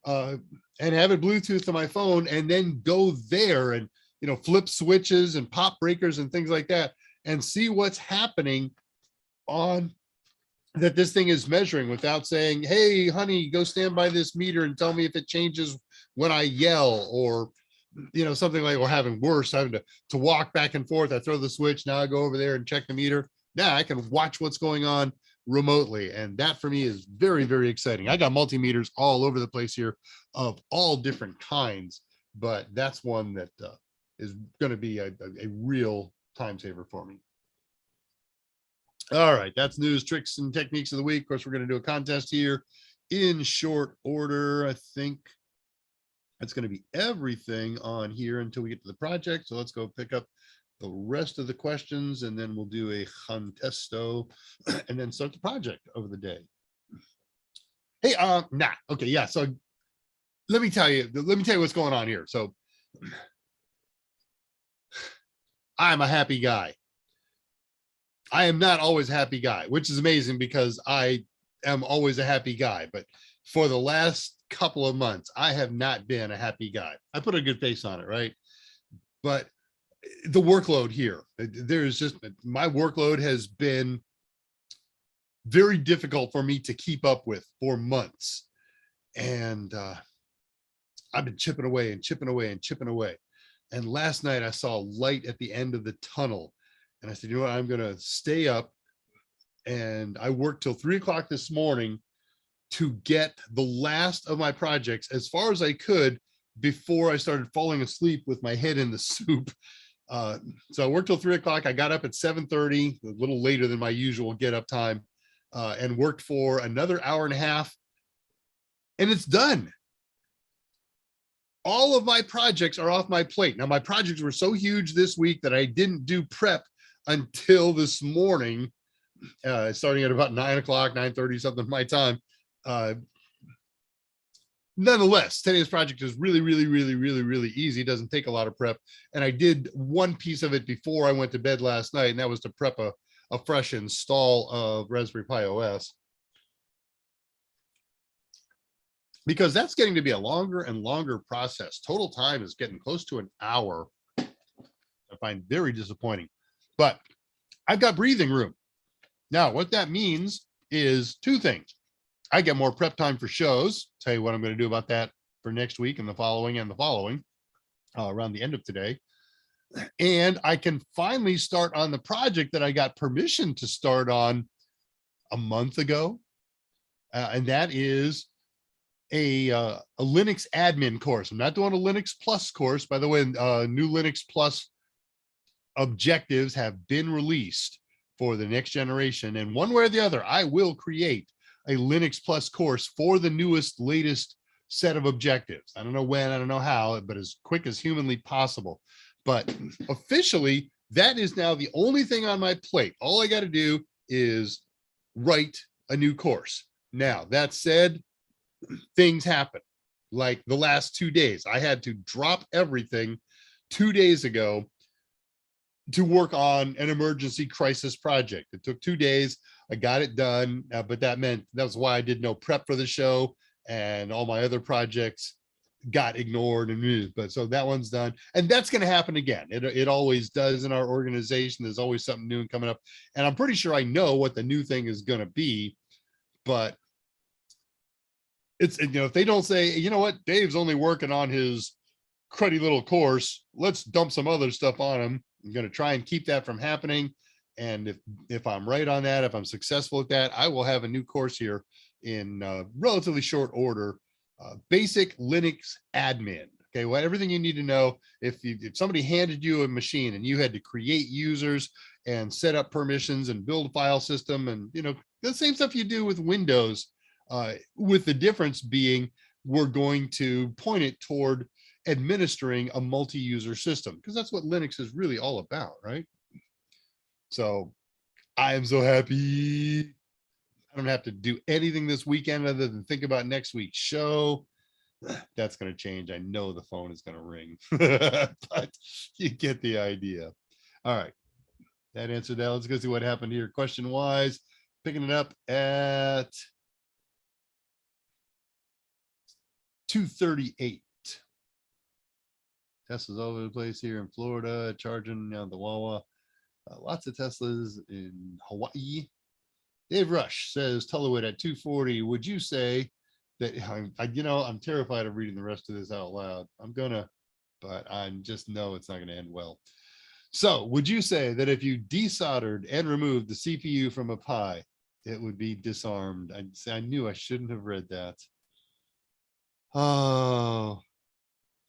and have it Bluetooth to my phone, and then go there and, you know, flip switches and pop breakers and things like that, and see what's happening on that this thing is measuring, without saying, hey, honey, go stand by this meter and tell me if it changes when I yell, or, you know, something like, or having worse, having to walk back and forth. I throw the switch, now I go over there and check the meter. Now I can watch what's going on remotely. And that for me is very, very exciting. I got multimeters all over the place here of all different kinds, but that's one that is going to be a real time saver for me. All right, that's news, tricks, and techniques of the week. Of course, we're going to do a contest here in short order. I think that's going to be everything on here until we get to the project. So let's go pick up the rest of the questions, and then we'll do a contesto and then start the project over the day. Hey, okay, yeah. So let me tell you what's going on here. So I'm a happy guy. I am not always a happy guy, which is amazing because I am always a happy guy. But for the last couple of months, I have not been a happy guy. I put a good face on it, right? But the workload here, there's just, my workload has been very difficult for me to keep up with for months. And I've been chipping away and chipping away and chipping away. And last night I saw light at the end of the tunnel. And I said, you know what, I'm going to stay up. And I worked till 3 o'clock this morning to get the last of my projects as far as I could before I started falling asleep with my head in the soup. So I worked till 3 o'clock. I got up at 7:30, a little later than my usual get up time, and worked for another hour and a half. And it's done. All of my projects are off my plate. Now, my projects were so huge this week that I didn't do prep until this morning, starting at about 9 o'clock, 9:30 something my time. Nonetheless, today's project is really, really, really, really, really easy. It doesn't take a lot of prep. And I did one piece of it before I went to bed last night, and that was to prep a fresh install of Raspberry Pi OS. Because that's getting to be a longer and longer process. Total time is getting close to an hour. I find very disappointing. But I've got breathing room. Now, what that means is 2 things. I get more prep time for shows. Tell you what I'm going to do about that for next week and the following around the end of today. And I can finally start on the project that I got permission to start on a month ago. And that is a Linux admin course. I'm not doing a Linux Plus course. By the way, new Linux Plus objectives have been released for the next generation. And one way or the other, I will create a Linux Plus course for the newest, latest set of objectives. I don't know when, I don't know how, but as quick as humanly possible. But officially, that is now the only thing on my plate. All I got to do is write a new course. Now, that said, things happen. Like the last 2 days, I had to drop everything 2 days ago to work on an emergency crisis project. It took 2 days. I got it done, but that was why I did no prep for the show, and all my other projects got ignored. But so that one's done, and that's going to happen again. It always does in our organization. There's always something new coming up, and I'm pretty sure I know what the new thing is going to be, but it's, if they don't say, you know what, Dave's only working on his cruddy little course, let's dump some other stuff on him. I'm going to try and keep that from happening. And if I'm right on that, if I'm successful at that, I will have a new course here in relatively short order. Basic Linux admin. Okay, well, everything you need to know. If somebody handed you a machine and you had to create users and set up permissions and build a file system, and the same stuff you do with Windows, with the difference being we're going to point it toward administering a multi-user system, because that's what Linux is really all about, right? So I am so happy I don't have to do anything this weekend other than think about next week's show. That's going to change. I know the phone is going to ring, but you get the idea. All right, that answered that. Let's go see what happened here question wise. Picking it up at 2:38. Tesla's all over the place here in Florida, charging the Wawa. Lots of Teslas in Hawaii. Dave Rush says, Tullowit at 2:40. Would you say that I'm terrified of reading the rest of this out loud. I'm gonna, but I just know it's not going to end well. So would you say that if you desoldered and removed the CPU from a Pi, it would be disarmed? I knew I shouldn't have read that. Oh,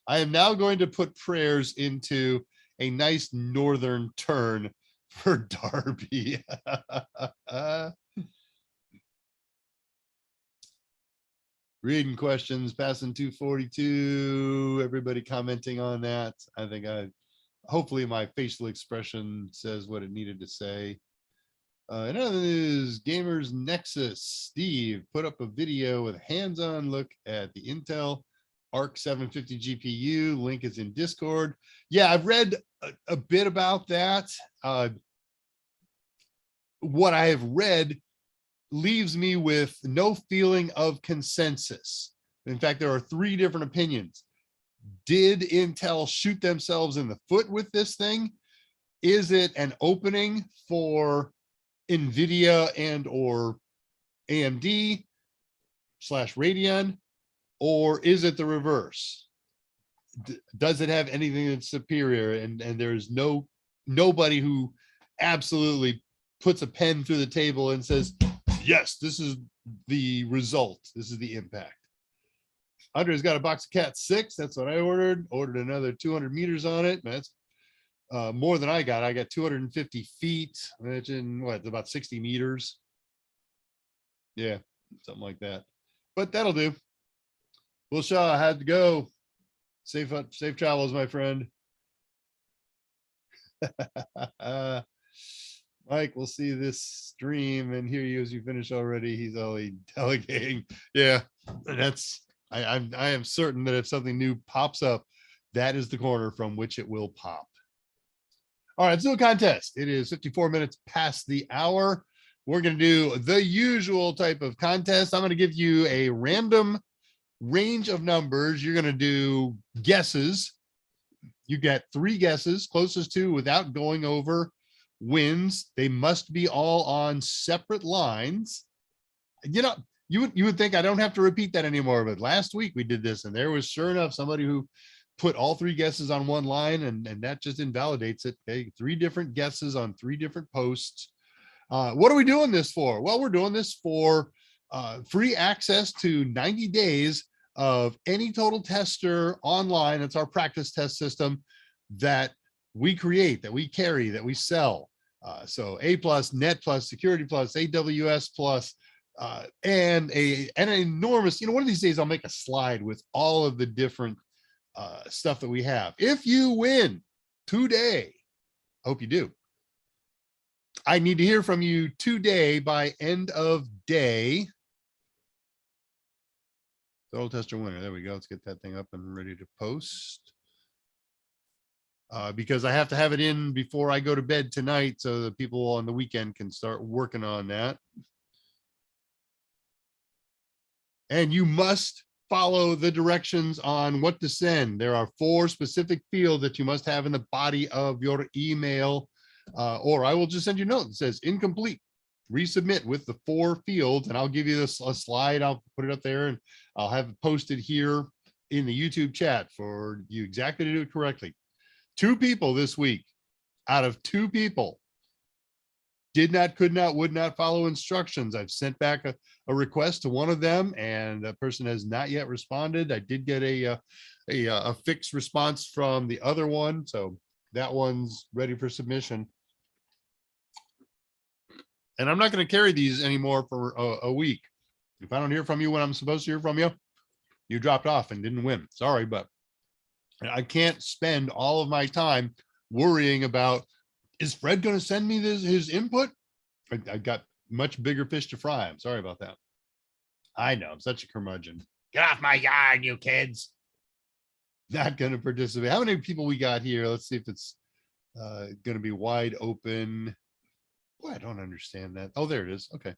I am now going to put prayers into a nice northern turn for Darby. Reading questions, passing 242. Everybody commenting on that. I think hopefully my facial expression says what it needed to say. Another is Gamers Nexus. Steve put up a video with a hands-on look at the Intel Arc 750 GPU. Link is in Discord. Yeah, I've read a bit about that. What I have read leaves me with no feeling of consensus. In fact, there are 3 different opinions. Did Intel shoot themselves in the foot with this thing? Is it an opening for NVIDIA and or AMD / Radeon, or is it the reverse? Does it have anything that's superior? And there's nobody who absolutely puts a pen through the table and says, yes, this is the result. This is the impact. Andre's got a box of Cat 6. That's what I ordered. Ordered another 200 meters on it. That's more than I got. I got 250 feet, which in about 60 meters. Yeah, something like that. But that'll do. Will Shaw, I had to go. Safe travels, my friend. Mike, we'll see this stream and hear you as you finish already. He's only delegating. Yeah, I am certain that if something new pops up, that is the corner from which it will pop. All right, let's do a contest. It is 54 minutes past the hour. We're going to do the usual type of contest. I'm going to give you a random range of numbers. You're going to do guesses. You get 3 guesses. Closest to without going over wins. They must be all on separate lines. You would think I don't have to repeat that anymore, but last week we did this and there was sure enough somebody who put all 3 guesses on one line, and that just invalidates it. Okay, 3 different guesses on 3 different posts. What are we doing this for? Well, we're doing this for free access to 90 days of any total tester online. It's our practice test system that we create, that we carry, that we sell. So A plus, Net plus, Security plus, AWS plus, and an enormous, one of these days I'll make a slide with all of the different stuff that we have. If you win today, hope you do. I need to hear from you today by end of day. Total tester winner. There we go. Let's get that thing up and ready to post. Because I have to have it in before I go to bed tonight so that people on the weekend can start working on that. And you must follow the directions on what to send. There are 4 specific fields that you must have in the body of your email, or I will just send you a note that says incomplete. Resubmit with the 4 fields, and I'll give you this a slide. I'll put it up there, and I'll have it posted here in the YouTube chat for you exactly to do it correctly. 2 people this week out of 2 people did not, could not, would not follow instructions. I've sent back a request to one of them, and that person has not yet responded. I did get a fixed response from the other one, so that one's ready for submission. And I'm not going to carry these anymore for a week. If I don't hear from you when I'm supposed to hear from you, you dropped off and didn't win. Sorry, but I can't spend all of my time worrying about, is Fred going to send me his input? I got much bigger fish to fry. I'm sorry about that. I know, I'm such a curmudgeon. Get off my yard, you kids. Not going to participate. How many people we got here? Let's see if it's going to be wide open. Boy, I don't understand that. Oh, there it is. Okay.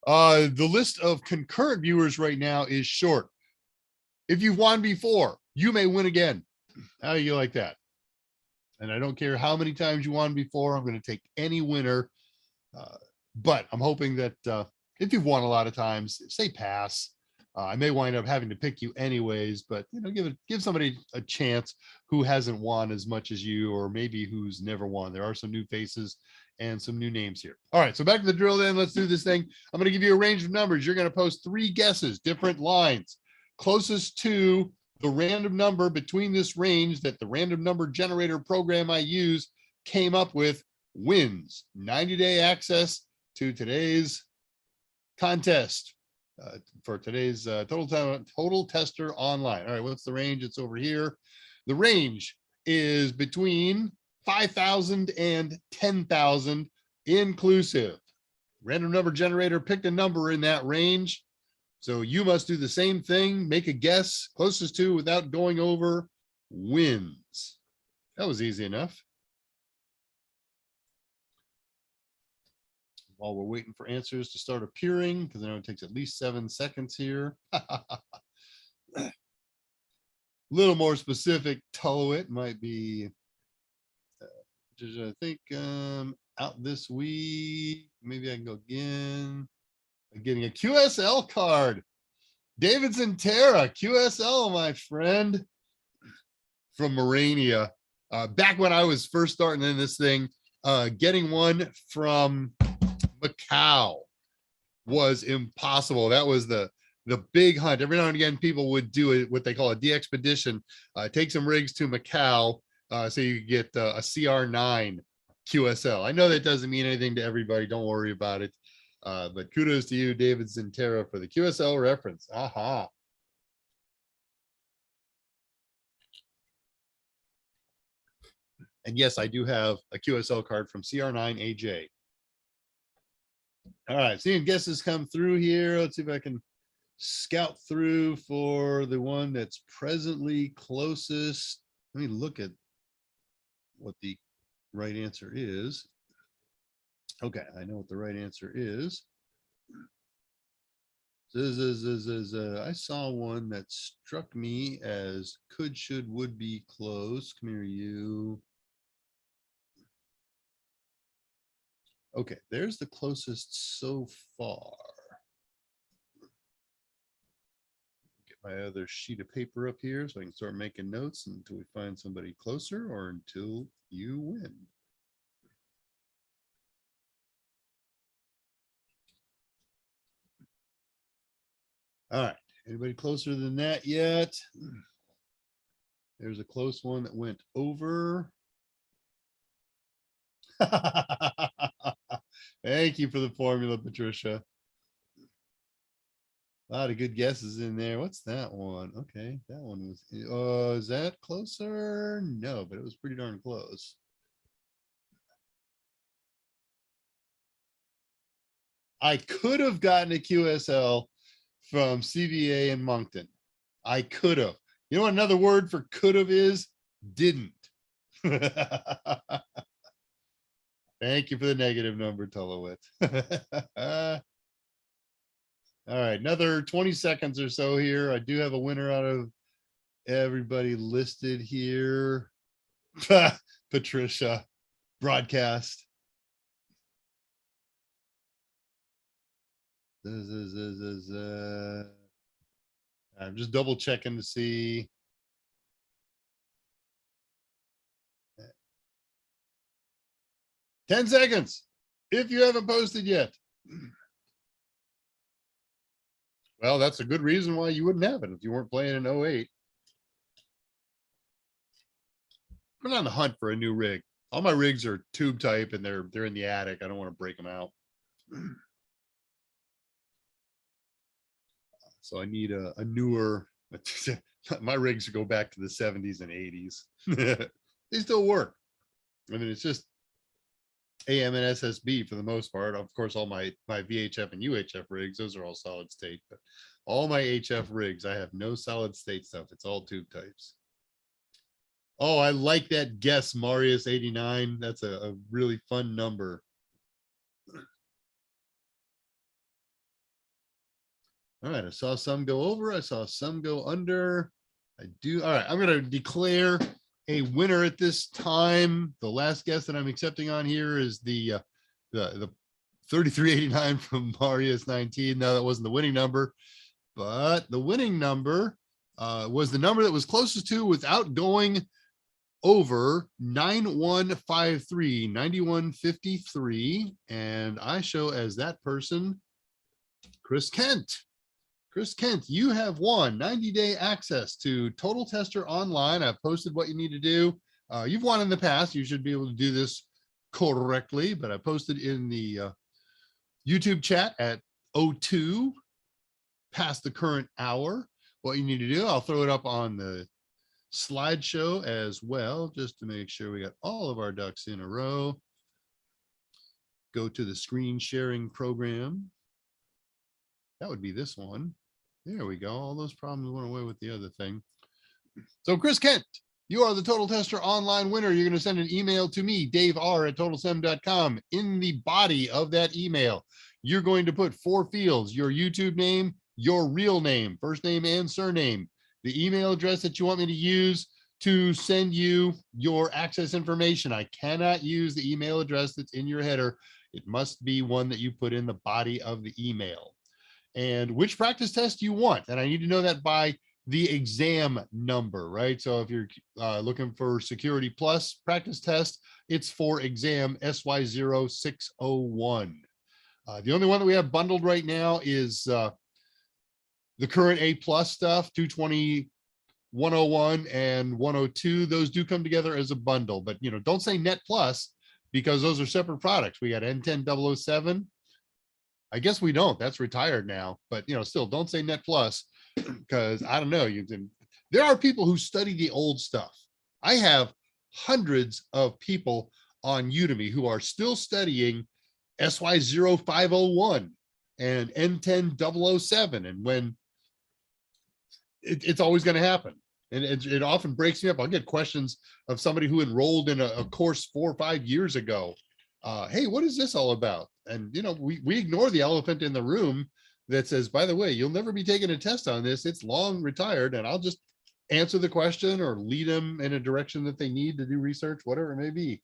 The list of concurrent viewers right now is short. If you've won before, you may win again. How do you like that? And I don't care how many times you won before. I'm going to take any winner. But I'm hoping that if you've won a lot of times, say pass. I may wind up having to pick you anyways, but give somebody a chance who hasn't won as much as you, or maybe who's never won. There are some new faces and some new names here. All right, so back to the drill then. Let's do this thing. I'm going to give you a range of numbers. You're going to post 3 guesses, different lines. Closest to the random number between this range that the random number generator program I use came up with wins 90-day access to today's contest for today's total tester online. All right, what's the range? It's over here. The range is between 5,000 and 10,000 inclusive. Random number generator picked a number in that range. So you must do the same thing, make a guess, closest to without going over wins. That was easy enough. While we're waiting for answers to start appearing, because I know it takes at least 7 seconds here. A little more specific, Tullowit might be, I think, out this week. Maybe I can go again. I'm getting a QSL card. Davidson Terra, QSL, my friend, from Morania. Back when I was first starting in this thing, getting one from Macau was impossible. That was the big hunt. Every now and again, people would do it, what they call a de-expedition, take some rigs to Macau so you could get a CR9 QSL. I know that doesn't mean anything to everybody. Don't worry about it. But kudos to you, David Zintera, for the QSL reference. Aha. And yes, I do have a QSL card from CR9AJ. All right, seeing guesses come through here. Let's see if I can scout through for the one that's presently closest. Let me look at what the right answer is. Okay, I know what the right answer is. I saw one that struck me as could, should, would be close. Come here, you. Okay, there's the closest so far. Get my other sheet of paper up here so I can start making notes until we find somebody closer or until you win. All right. Anybody closer than that yet? There's a close one that went over. Thank you for the formula, Patricia. A lot of good guesses in there. What's that one? Okay, that one was, is that closer? No, but it was pretty darn close. I could have gotten a QSL from CVA in Moncton. I could have. You know what another word for could have is? Didn't. Thank you for the negative number, Tulowitz. All right, another 20 seconds or so here. I do have a winner out of everybody listed here. Patricia, broadcast. I'm just double checking to see. Ten seconds if you haven't posted yet. Well, that's a good reason why you wouldn't have it if you weren't playing in 08. I'm on the hunt for a new rig. All my rigs are tube type and they're in the attic. I don't want to break them out. So I need a newer. My rigs go back to the 70s and 80s. They still work. I mean, it's just AM and SSB for the most part. Of course, all my VHF and UHF rigs, those are all solid state. But all my HF rigs, I have no solid state stuff. It's all tube types. Oh, I like that guess, Marius 89. That's a really fun number. All right, I saw some go over. I saw some go under. I do. All right, I'm going to declare a winner at this time. The last guess that I'm accepting on here is the 3389 from Marius 19. Now that wasn't the winning number, but the winning number was the number that was closest to without going over 9153, 9153. And I show as that person, Chris Kent. Chris Kent, you have won 90-day access to Total Tester Online. I've posted what you need to do. You've won in the past. You should be able to do this correctly, but I posted in the YouTube chat at 02 past the current hour what you need to do. I'll throw it up on the slideshow as well, just to make sure we got all of our ducks in a row. Go to the screen sharing program. That would be this one. There we go. All those problems went away with the other thing. So Chris Kent, you are the Total Tester Online winner. You're going to send an email to me, daver@totalsem.com. In the body of that email, you're going to put 4 fields: your YouTube name, your real name, first name and surname, the email address that you want me to use to send you your access information. I cannot use the email address that's in your header. It must be one that you put in the body of the email. And which practice test you want. And I need to know that by the exam number, right? So if you're looking for Security Plus practice test, it's for exam SY0601. The only one that we have bundled right now is the current A plus stuff, 220, 101 and 102. Those do come together as a bundle, but don't say Net Plus because those are separate products. We got N10007. I guess we don't. That's retired now, but still don't say Net Plus because I don't know. There are people who study the old stuff. I have hundreds of people on Udemy who are still studying SY0501 and N10007. And when it's always going to happen. And it often breaks me up. I'll get questions of somebody who enrolled in a course 4 or 5 years ago. Hey, what is this all about? And we ignore the elephant in the room that says, by the way, you'll never be taking a test on this. It's long retired, and I'll just answer the question or lead them in a direction that they need to do research, whatever it may be.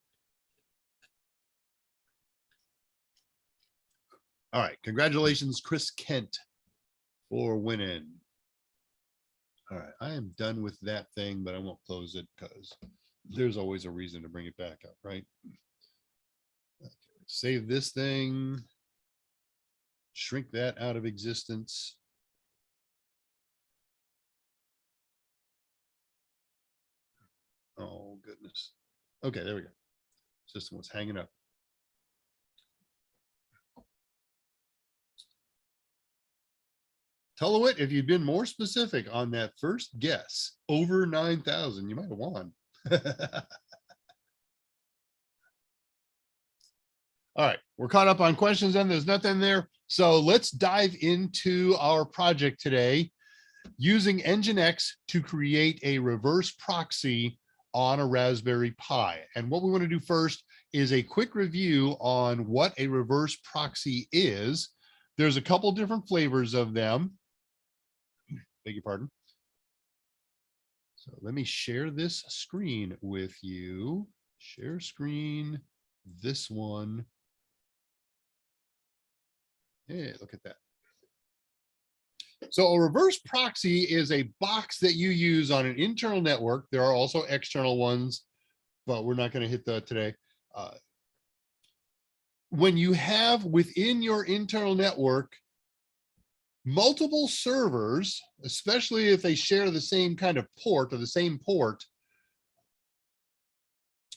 All right, congratulations, Chris Kent, for winning. All right, I am done with that thing, but I won't close it because there's always a reason to bring it back up, right? Okay, save this thing, shrink that out of existence. Oh, goodness. Okay, there we go. System was hanging up. Tell if you'd been more specific on that first guess, over 9,000, you might have won. All right, we're caught up on questions and there's nothing there. So let's dive into our project today using Nginx to create a reverse proxy on a Raspberry Pi. And what we want to do first is a quick review on what a reverse proxy is. There's a couple different flavors of them. Beg your pardon. So let me share this screen with you. Share screen, this one. Hey, look at that. So a reverse proxy is a box that you use on an internal network. There are also external ones, but we're not going to hit that today. When you have within your internal network multiple servers, especially if they share the same kind of port or the same port,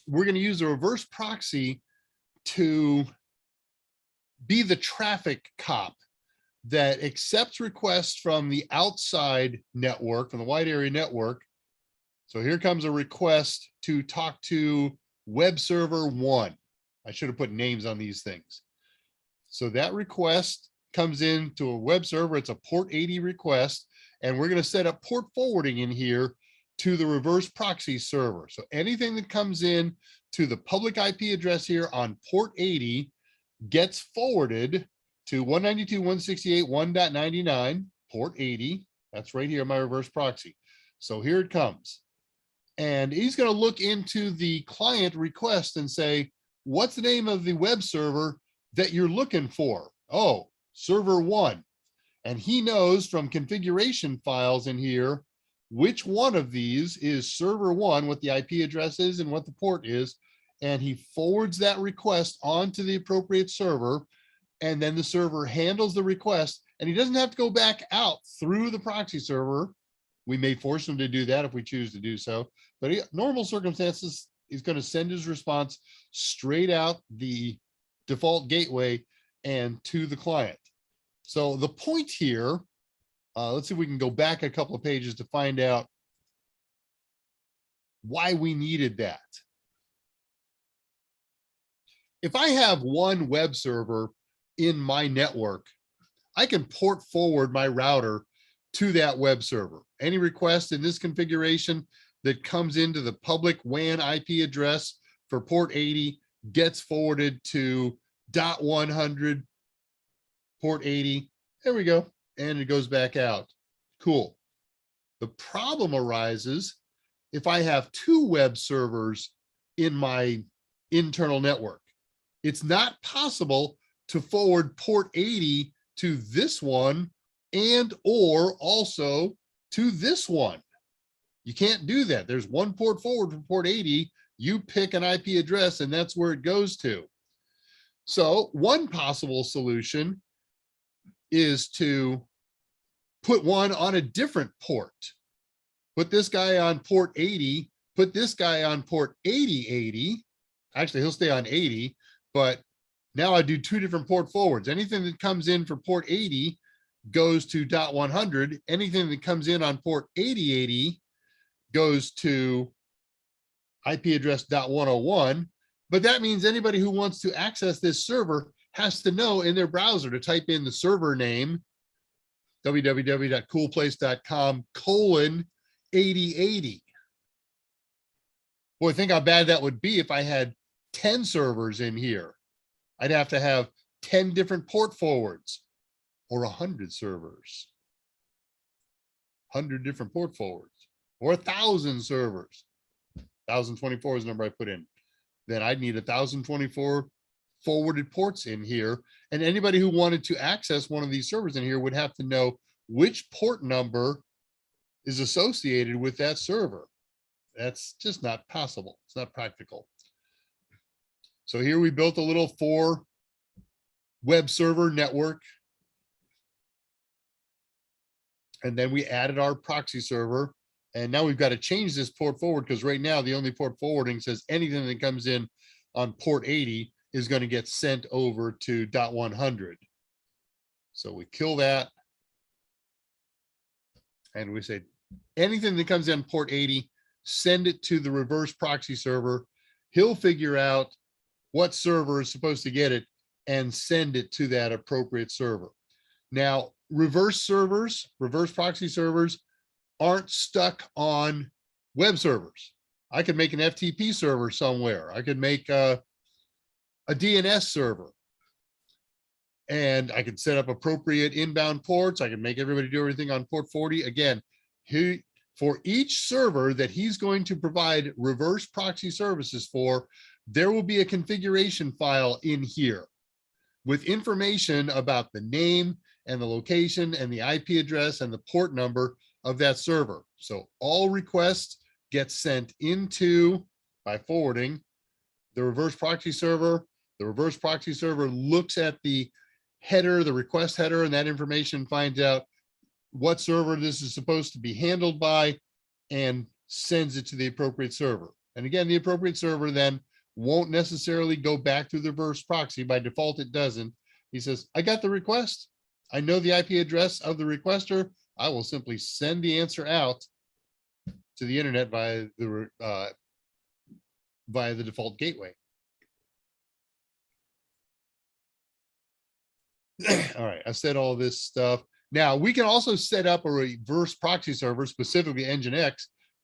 we're going to use a reverse proxy to be the traffic cop that accepts requests from the outside network, from the wide area network. So here comes a request to talk to web server 1. I should have put names on these things. So that request comes into a web server. It's a port 80 request, and we're going to set up port forwarding in here to the reverse proxy server. So anything that comes in to the public IP address here on port 80 gets forwarded to 192.168.1.99, port 80. That's right here in my reverse proxy. So here it comes. And he's going to look into the client request and say, what's the name of the web server that you're looking for? Oh, server 1. And he knows from configuration files in here which one of these is server 1, what the IP address is and what the port is. And he forwards that request onto the appropriate server. And then the server handles the request, and he doesn't have to go back out through the proxy server. We may force him to do that if we choose to do so, but normal circumstances, he's going to send his response straight out the default gateway and to the client. So the point here, let's see if we can go back a couple of pages to find out why we needed that. If I have one web server in my network, I can port forward my router to that web server. Any request in this configuration that comes into the public WAN IP address for port 80 gets forwarded to .100 port 80. There we go. And it goes back out. Cool. The problem arises if I have two web servers in my internal network. It's not possible to forward port 80 to this one and or also to this one. You can't do that. There's one port forward for port 80. You pick an IP address and that's where it goes to. So one possible solution is to put one on a different port. Put this guy on port 80, put this guy on port 8080. Actually, he'll stay on 80, but now I do two different port forwards. Anything that comes in for port 80 goes to .100. Anything that comes in on port 8080 goes to IP address .101. But that means anybody who wants to access this server has to know in their browser to type in the server name, www.coolplace.com:8080. Boy, think how bad that would be if I had 10 servers in here. I'd have to have 10 different port forwards or 100 servers, 100 different port forwards, or 1,000 servers. 1,024 is the number I put in. Then I'd need 1,024 forwarded ports in here. And anybody who wanted to access one of these servers in here would have to know which port number is associated with that server. That's just not possible. It's not practical. So here we built a little 4 web server network. And then we added our proxy server And now we've got to change this port forward because right now the only port forwarding says anything that comes in on port 80 is going to get sent over to .100. So we kill that. And we say anything that comes in port 80, send it to the reverse proxy server. He'll figure out what server is supposed to get it and send it to that appropriate server. Now, reverse proxy servers aren't stuck on web servers. I could make an FTP server somewhere. I could make a DNS server. And I could set up appropriate inbound ports. I can make everybody do everything on port 40. Again, for each server that he's going to provide reverse proxy services for, there will be a configuration file in here with information about the name and the location and the IP address and the port number of that server. So all requests get sent into, by forwarding, the reverse proxy server. The reverse proxy server looks at the header, the request header, and that information finds out what server this is supposed to be handled by and sends it to the appropriate server. And again, the appropriate server then won't necessarily go back to the reverse proxy. By default, it doesn't. He says, I got the request. I know the IP address of the requester. I will simply send the answer out to the internet via the default gateway. All right, I said all this stuff. Now we can also set up a reverse proxy server, specifically Nginx,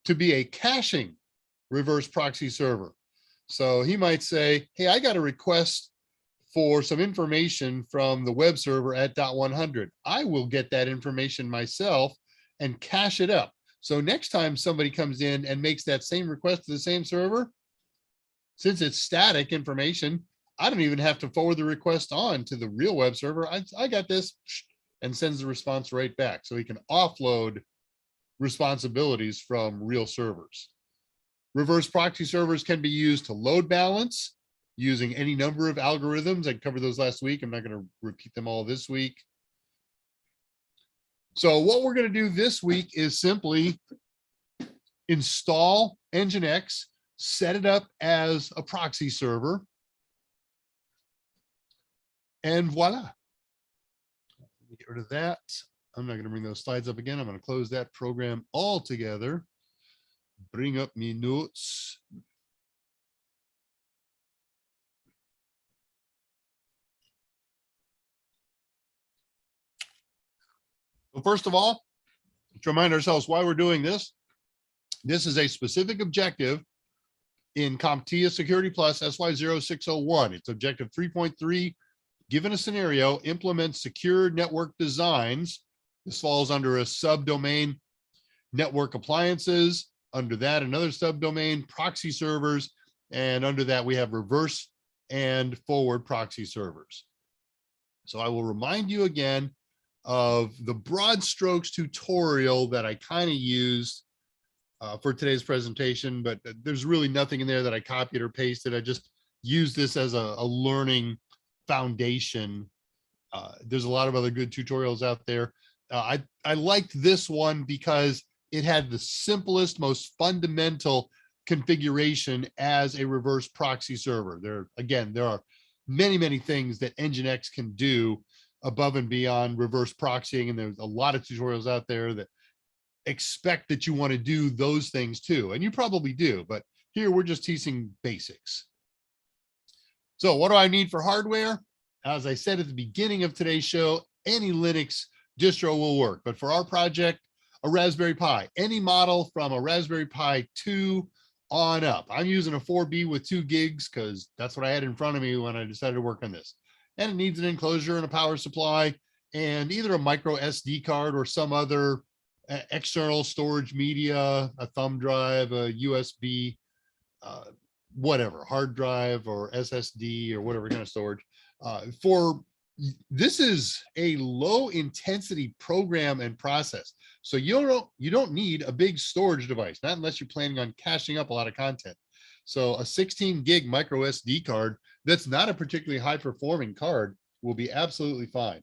to be a caching reverse proxy server. So he might say, hey, I got a request for some information from the web server at .100. I will get that information myself and cache it up. So next time somebody comes in and makes that same request to the same server, since it's static information, I don't even have to forward the request on to the real web server. I got this, and sends the response right back. So he can offload responsibilities from real servers. Reverse proxy servers can be used to load balance using any number of algorithms. I covered those last week. I'm not going to repeat them all this week. So what we're going to do this week is simply install Nginx, set it up as a proxy server, and voila. Get rid of that. I'm not going to bring those slides up again. I'm going to close that program altogether. Bring up me notes. So first of all, to remind ourselves why we're doing this, this is a specific objective in CompTIA Security Plus SY0601. It's objective 3.3. Given a scenario, implement secure network designs. This falls under a subdomain, network appliances. Under that, another subdomain, proxy servers. And under that, we have reverse and forward proxy servers. So I will remind you again of the broad strokes tutorial that I kind of used for today's presentation, but there's really nothing in there that I copied or pasted. I just used this as a learning foundation. There's a lot of other good tutorials out there. I liked this one because it had the simplest, most fundamental configuration as a reverse proxy server. There are many things that Nginx can do above and beyond reverse proxying, and there's a lot of tutorials out there that expect that you want to do those things too, and you probably do, but here we're just teaching basics. So what do I need for hardware? As I said at the beginning of today's show, any Linux distro will work, but for our project, a Raspberry Pi, any model from a Raspberry Pi 2 on up. I'm using a 4B with 2 gigs because that's what I had in front of me when I decided to work on this. And it needs an enclosure and a power supply and either a micro SD card or some other external storage media, a thumb drive, a USB, whatever, hard drive or SSD or whatever kind of storage. This is a low intensity program and process. So you don't need a big storage device, not unless you're planning on caching up a lot of content. So a 16 gig micro SD card that's not a particularly high performing card will be absolutely fine.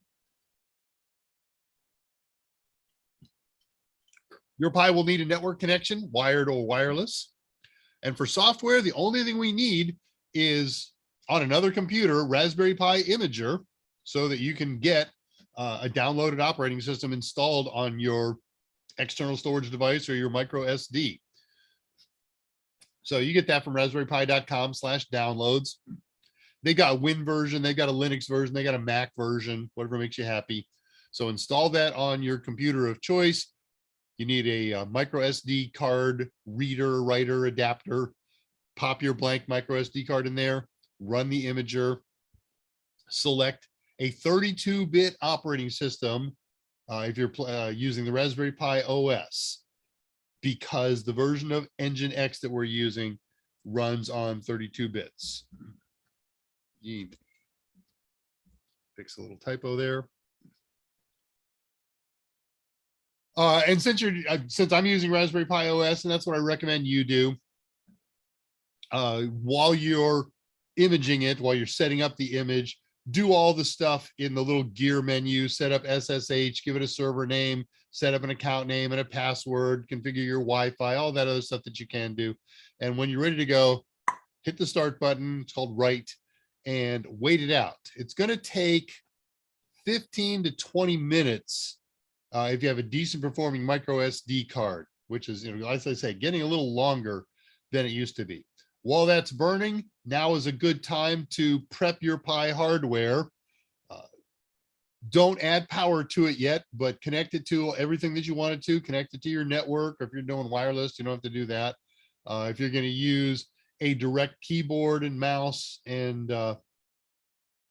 Your Pi will need a network connection, wired or wireless. And for software, the only thing we need is on another computer, Raspberry Pi Imager, so that you can get a downloaded operating system installed on your external storage device or your micro SD. So you get that from raspberrypi.com/downloads. They got a Win version, they got a Linux version, they got a Mac version, whatever makes you happy. So install that on your computer of choice. You need a micro SD card reader, writer, adapter. Pop your blank micro SD card in there, run the imager, select a 32-bit operating system if you're using the Raspberry Pi OS, because the version of Nginx that we're using runs on 32 bits. Fix a little typo there. And since I'm using Raspberry Pi OS, and that's what I recommend you do, while you're imaging it, while you're setting up the image, do all the stuff in the little gear menu, set up SSH, give it a server name, set up an account name and a password, configure your Wi-Fi, all that other stuff that you can do. And when you're ready to go, hit the start button, it's called write, and wait it out. It's going to take 15 to 20 minutes if you have a decent performing micro SD card, which is, as I say, getting a little longer than it used to be. While that's burning, now is a good time to prep your Pi hardware. Don't add power to it yet, but connect it to everything that you want it to. Connect it to your network. If you're doing wireless, you don't have to do that. If you're going to use a direct keyboard and mouse and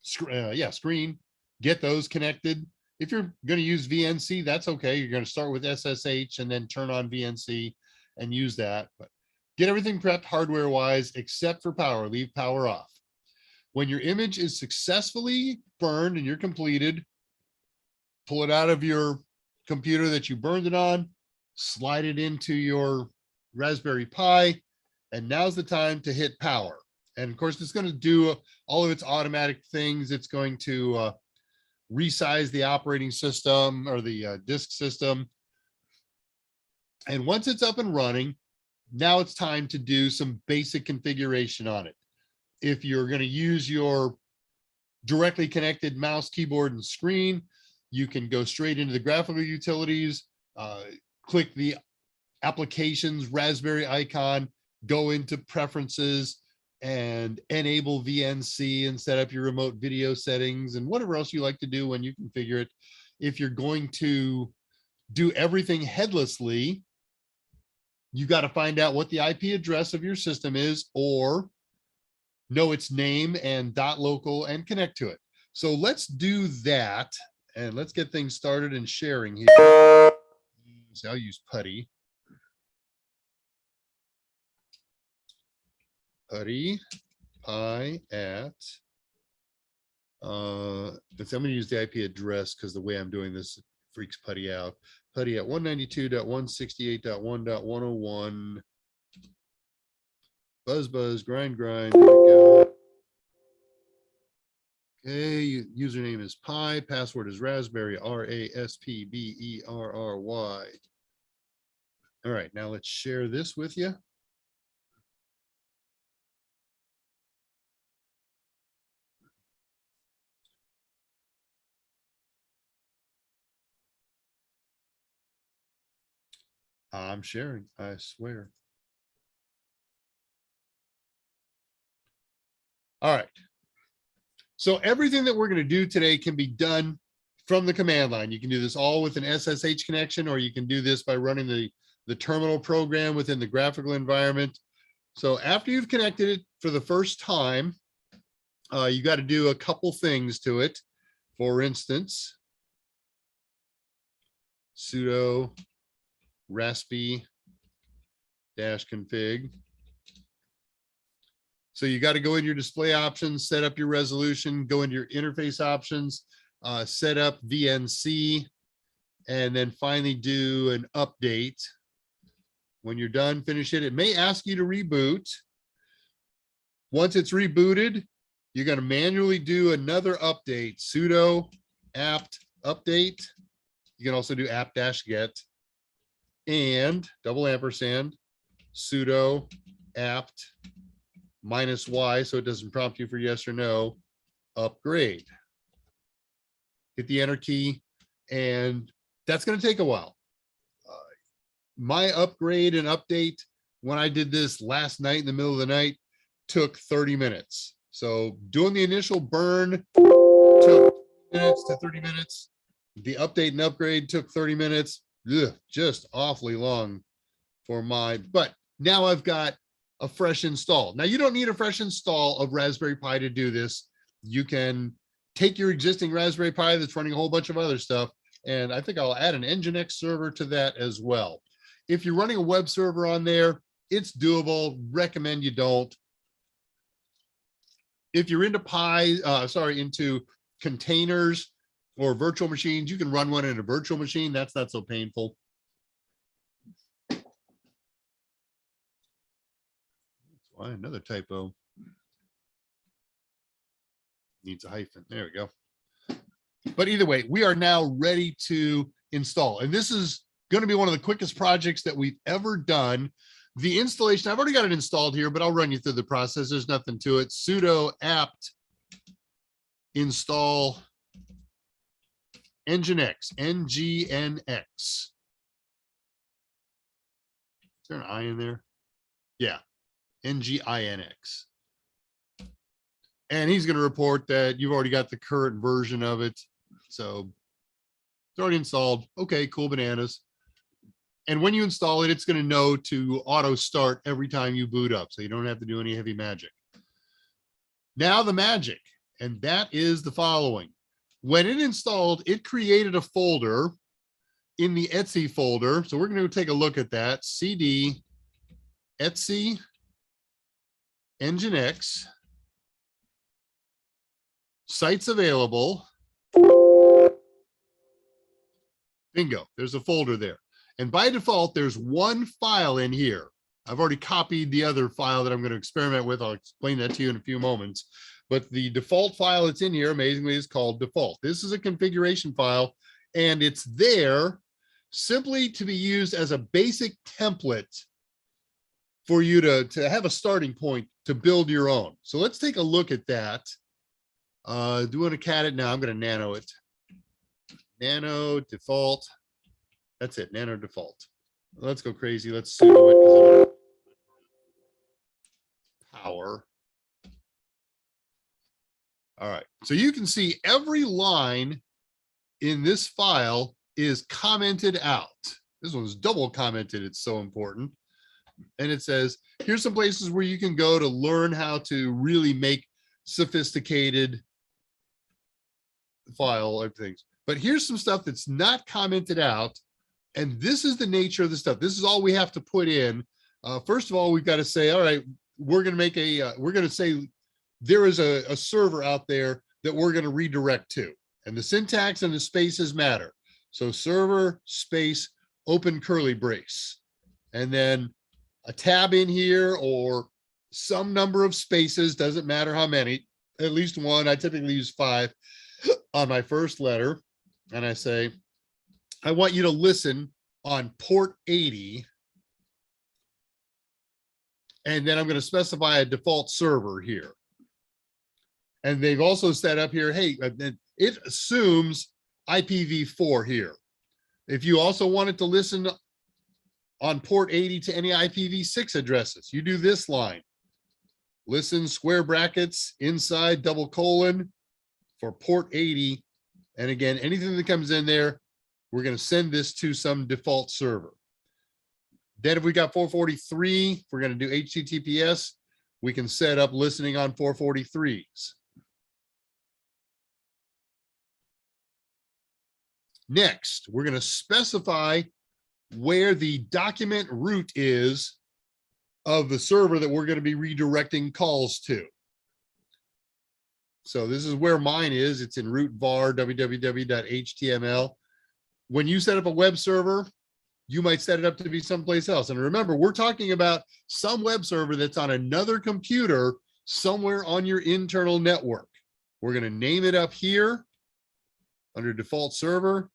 screen, get those connected. If you're going to use VNC, that's okay. You're going to start with SSH and then turn on VNC and use that. But get everything prepped hardware wise, except for power. Leave power off. When your image is successfully burned and you're completed, pull it out of your computer that you burned it on, slide it into your Raspberry Pi, and now's the time to hit power. And of course, it's going to do all of its automatic things. It's going to resize the operating system or the disk system. And once it's up and running, now it's time to do some basic configuration on it. If you're going to use your directly connected mouse, keyboard, and screen, you can go straight into the graphical utilities, click the applications Raspberry icon, go into preferences and enable VNC and set up your remote video settings and whatever else you like to do when you configure it. If you're going to do everything headlessly, you got to find out what the IP address of your system is, or know its name and .local and connect to it. So let's do that, and let's get things started and sharing here. So I'll use putty. Putty Pi at I'm going to use the IP address because the way I'm doing this freaks putty out. Putty at 192.168.1.101. Buzz, grind. There we go. Okay, username is Pi, password is Raspberry, RASPBERRY. All right, now let's share this with you. I'm sharing, I swear. All right. So everything that we're going to do today can be done from the command line. You can do this all with an SSH connection, or you can do this by running the terminal program within the graphical environment. So after you've connected it for the first time, you got to do a couple things to it. For instance, sudo raspi-config. So you got to go in your display options, set up your resolution, go into your interface options, set up VNC, and then finally do an update. When you're done, finish it. It may ask you to reboot. Once it's rebooted, you're going to manually do another update, sudo apt update. You can also do apt-get. and double ampersand sudo apt -y, so it doesn't prompt you for yes or no, upgrade. Hit the enter key, and that's going to take a while. My upgrade and update, when I did this last night in the middle of the night, took 30 minutes. So doing the initial burn took minutes to 30 minutes. The update and upgrade took 30 minutes. Ugh, just awfully long for mine. But now I've got a fresh install. Now you don't need a fresh install of Raspberry Pi to do this. You can take your existing Raspberry Pi that's running a whole bunch of other stuff, and I think I'll add an Nginx server to that as well. If you're running a web server on there, it's doable. Recommend you don't. If you're into into containers or virtual machines, you can run one in a virtual machine. That's not so painful. Why another typo? Needs a hyphen. There we go. But either way, we are now ready to install. And this is going to be one of the quickest projects that we've ever done. The installation, I've already got it installed here, but I'll run you through the process. There's nothing to it. Sudo apt install Nginx, Nginx. Is there an I in there? Yeah, Nginx. And he's going to report that you've already got the current version of it. So it's already installed. Okay, cool bananas. And when you install it, it's going to know to auto start every time you boot up. So you don't have to do any heavy magic. Now the magic, and that is the following. When it installed, it created a folder in the Etsy folder. So we're going to take a look at that. CD Etsy Nginx. Sites available. Bingo, there's a folder there. And by default, there's one file in here. I've already copied the other file that I'm going to experiment with. I'll explain that to you in a few moments. But the default file that's in here, amazingly, is called default. This is a configuration file, and it's there simply to be used as a basic template for you to have a starting point to build your own. So let's take a look at that. Do you want to cat it? Now I'm going to nano it. Nano default. That's it, nano default. Let's go crazy. Let's sudo it because I want power. All right, so you can see every line in this file is commented out. This one's double commented. It's so important. And it says, here's some places where you can go to learn how to really make sophisticated file things. But here's some stuff that's not commented out. And this is the nature of the stuff. This is all we have to put in. First of all, we've got to say, all right, we're going to make a, we're going to say there is a server out there that we're going to redirect to. And the syntax and the spaces matter. So server space, open curly brace. And then a tab in here or some number of spaces, doesn't matter how many, at least one. I typically use 5 on my first letter. And I say, I want you to listen on port 80. And then I'm going to specify a default server here. And they've also set up here, hey, it assumes IPv4 here. If you also wanted to listen on port 80 to any IPv6 addresses, you do this line. Listen square brackets inside double colon for port 80. And again, anything that comes in there, we're going to send this to some default server. Then if we got 443, we're going to do HTTPS, we can set up listening on 443s. Next, we're going to specify where the document root is of the server that we're going to be redirecting calls to. So this is where mine is. It's in root var www.html. When you set up a web server, you might set it up to be someplace else. And remember, we're talking about some web server that's on another computer somewhere on your internal network. We're going to name it up here under default server.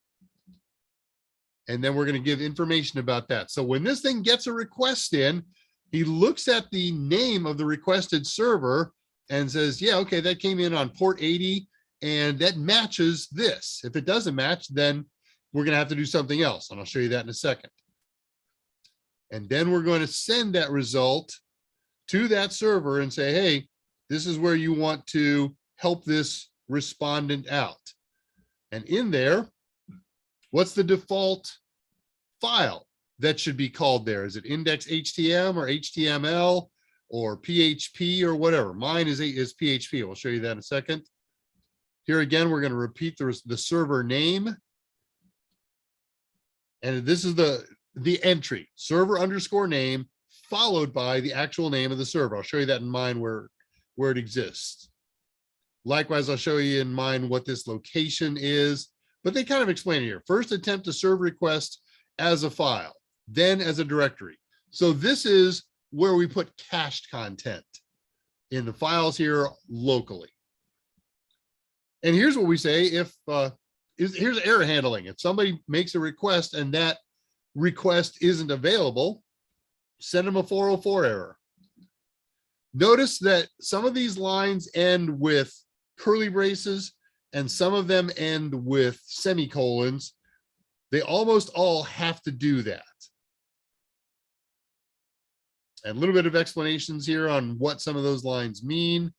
And then we're going to give information about that. So when this thing gets a request in, he looks at the name of the requested server and says, yeah, okay, that came in on port 80 and that matches this. If it doesn't match, then we're going to have to do something else. And I'll show you that in a second. And then we're going to send that result to that server and say, hey, this is where you want to help this respondent out. And in there, what's the default file that should be called there? Is it index.htm or HTML or PHP or whatever? Mine is PHP. We'll show you that in a second. Here again, we're going to repeat the server name. And this is the entry, server underscore name, followed by the actual name of the server. I'll show you that in mine where it exists. Likewise, I'll show you in mine what this location is, but they kind of explain it here. First attempt to serve request as a file, then as a directory. So this is where we put cached content in the files here locally. And here's what we say if, here's error handling. If somebody makes a request and that request isn't available, send them a 404 error. Notice that some of these lines end with curly braces and some of them end with semicolons. They almost all have to do that. And a little bit of explanations here on what some of those lines mean.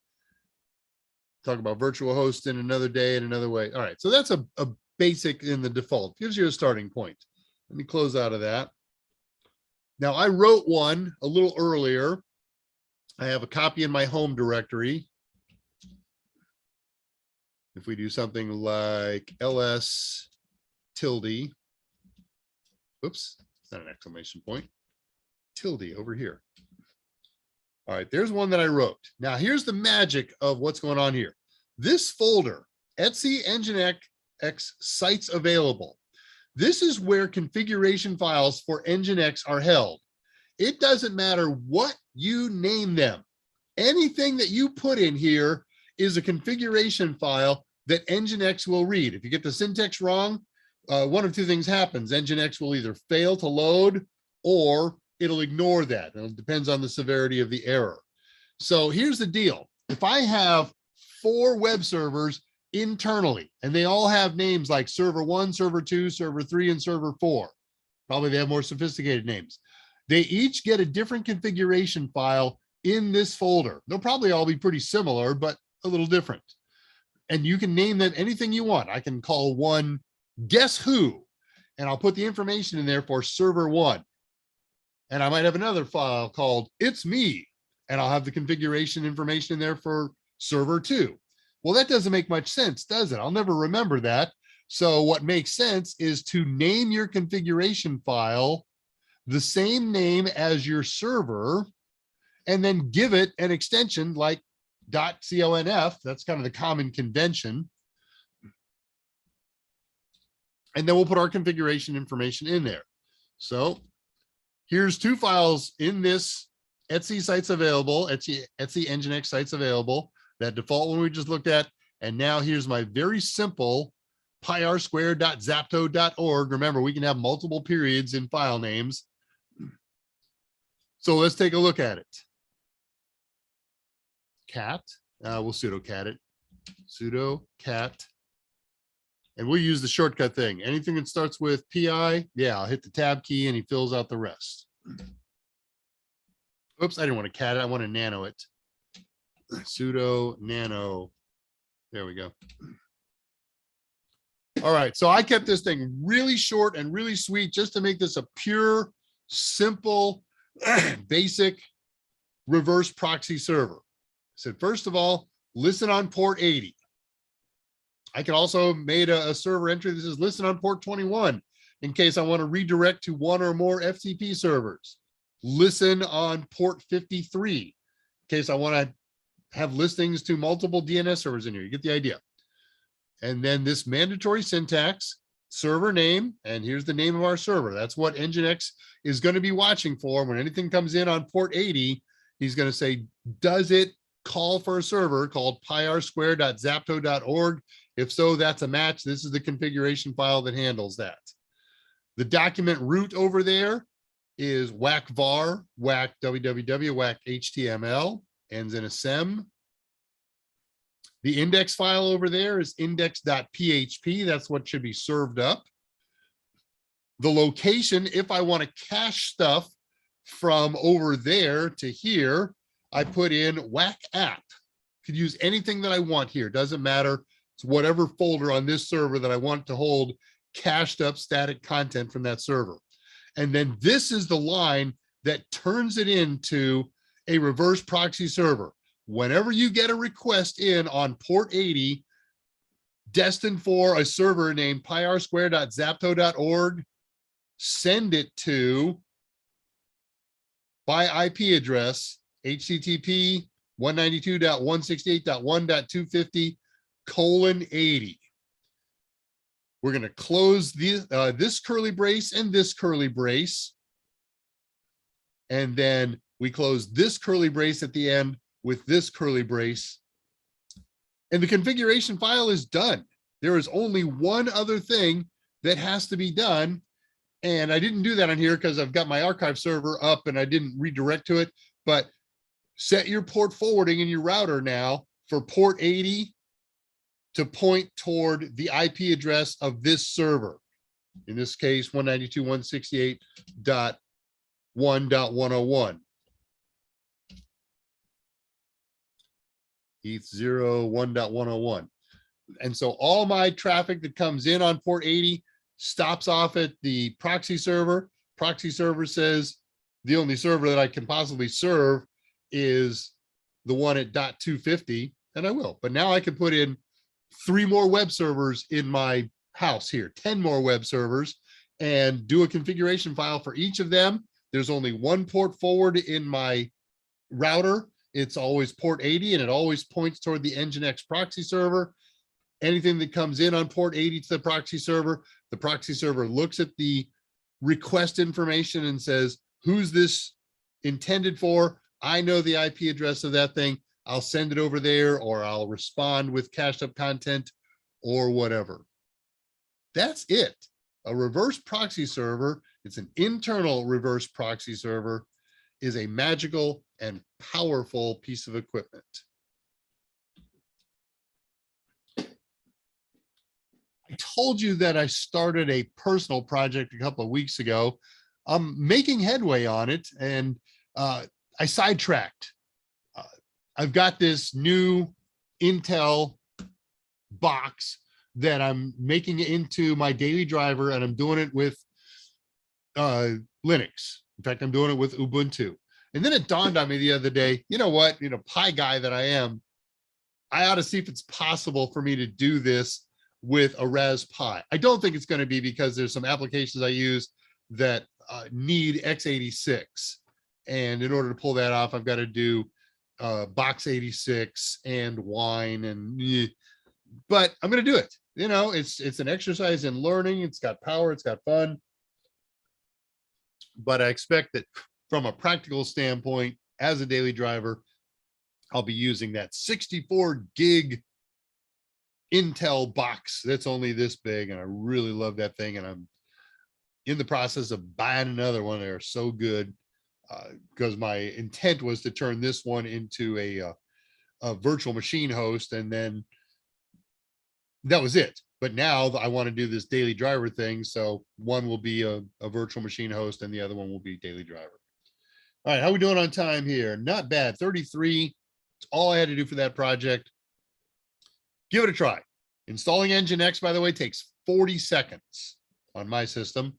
Talk about virtual host in another day in another way. All right, so that's a basic in the default. Gives you a starting point. Let me close out of that. Now, I wrote one a little earlier. I have a copy in my home directory. If we do something like ls tilde, oops, it's not an exclamation point, tilde over here. All right, there's one that I wrote. Now, here's the magic of what's going on here. This folder, Etsy Nginx sites available. This is where configuration files for Nginx are held. It doesn't matter what you name them. Anything that you put in here is a configuration file that Nginx will read. If you get the syntax wrong, one of two things happens. Nginx will either fail to load or it'll ignore that. And it depends on the severity of the error. So here's the deal. If I have 4 web servers internally, and they all have names like server 1, server 2, server 3, and server 4, probably they have more sophisticated names. They each get a different configuration file in this folder. They'll probably all be pretty similar, but a little different. And you can name them anything you want. I can call one guess who, and I'll put the information in there for server 1. And I might have another file called it's me, and I'll have the configuration information in there for server 2. Well, that doesn't make much sense, does it? I'll never remember that. So what makes sense is to name your configuration file the same name as your server, and then give it an extension like .conf. That's kind of the common convention. And then we'll put our configuration information in there. So here's 2 files in this Etsy sites available, Etsy Nginx sites available, that default one we just looked at. And now here's my very simple pyrsquare.zapto.org. Remember, we can have multiple periods in file names. So let's take a look at it. Cat, we'll sudo cat it, sudo cat. And we'll use the shortcut thing. Anything that starts with PI, yeah, I'll hit the tab key and he fills out the rest. Oops, I didn't want to cat it, I want to nano it. Sudo nano, there we go. All right, so I kept this thing really short and really sweet just to make this a pure, simple, basic reverse proxy server. I said, first of all, listen on port 80. I could also made a server entry that says listen on port 21 in case I want to redirect to one or more FTP servers. Listen on port 53 in case I want to have listings to multiple DNS servers in here. You get the idea. And then this mandatory syntax, server name, and here's the name of our server. That's what Nginx is going to be watching for. When anything comes in on port 80, he's going to say, does it call for a server called pyrsquare.zapto.org? If so, that's a match. This is the configuration file that handles that. The document root over there is whack var, whack www, whack html, ends in a sem. The index file over there is index.php. That's what should be served up. The location, if I want to cache stuff from over there to here, I put in whack app. Could use anything that I want here. Doesn't matter. It's whatever folder on this server that I want to hold cached up static content from that server. And then this is the line that turns it into a reverse proxy server. Whenever you get a request in on port 80, destined for a server named pyrsquare.zapto.org, send it to by IP address, HTTP 192.168.1.250:80. We're going to close this curly brace and this curly brace. And then we close this curly brace at the end with this curly brace. And the configuration file is done. There is only one other thing that has to be done. And I didn't do that on here because I've got my archive server up and I didn't redirect to it. But set your port forwarding in your router now for port 80 to point toward the IP address of this server. In this case, 192.168.1.101. ETH01.101. And so all my traffic that comes in on port 80 stops off at the proxy server. Proxy server says the only server that I can possibly serve is the one at .250, and I will. But now I can put in 3 more web servers in my house here, 10 more web servers, and do a configuration file for each of them. There's only one port forward in my router. It's always port 80, and it always points toward the Nginx proxy server. Anything that comes in on port 80 to the proxy server looks at the request information and says, who's this intended for? I know the IP address of that thing. I'll send it over there, or I'll respond with cached up content or whatever. That's it. A reverse proxy server, it's an internal reverse proxy server, is a magical and powerful piece of equipment. I told you that I started a personal project a couple of weeks ago. I'm making headway on it, and I sidetracked. I've got this new Intel box that I'm making it into my daily driver, and I'm doing it with Linux. In fact, I'm doing it with Ubuntu. And then it dawned on me the other day, you know what, Pi guy that I am, I ought to see if it's possible for me to do this with a Raspberry Pi. I don't think it's going to be, because there's some applications I use that need x86. And in order to pull that off, I've got to do box 86 and wine but I'm going to do it. It's an exercise in learning. It's got power, it's got fun. But I expect that from a practical standpoint, as a daily driver, I'll be using that 64 gig Intel box that's only this big, and I really love that thing, and I'm in the process of buying another one. They're so good, because my intent was to turn this one into a virtual machine host, and then that was it. But now I want to do this daily driver thing, so one will be a virtual machine host and the other one will be daily driver. All right, how are we doing on time here? Not bad, 33. It's all I had to do for that project. Give it a try. Installing Nginx, by the way, takes 40 seconds on my system.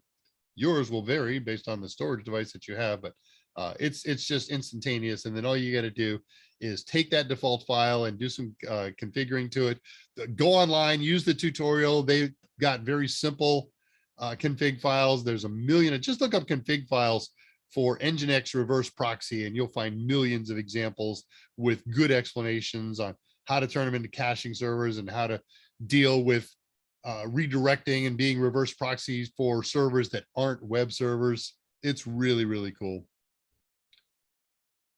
Yours will vary based on the storage device that you have, but it's just instantaneous. And then all you got to do is take that default file and do some configuring to it. Go online, use the tutorial. They've got very simple config files. There's a million. Just look up config files for Nginx reverse proxy, and you'll find millions of examples with good explanations on how to turn them into caching servers and how to deal with redirecting and being reverse proxies for servers that aren't web servers. It's really, really cool.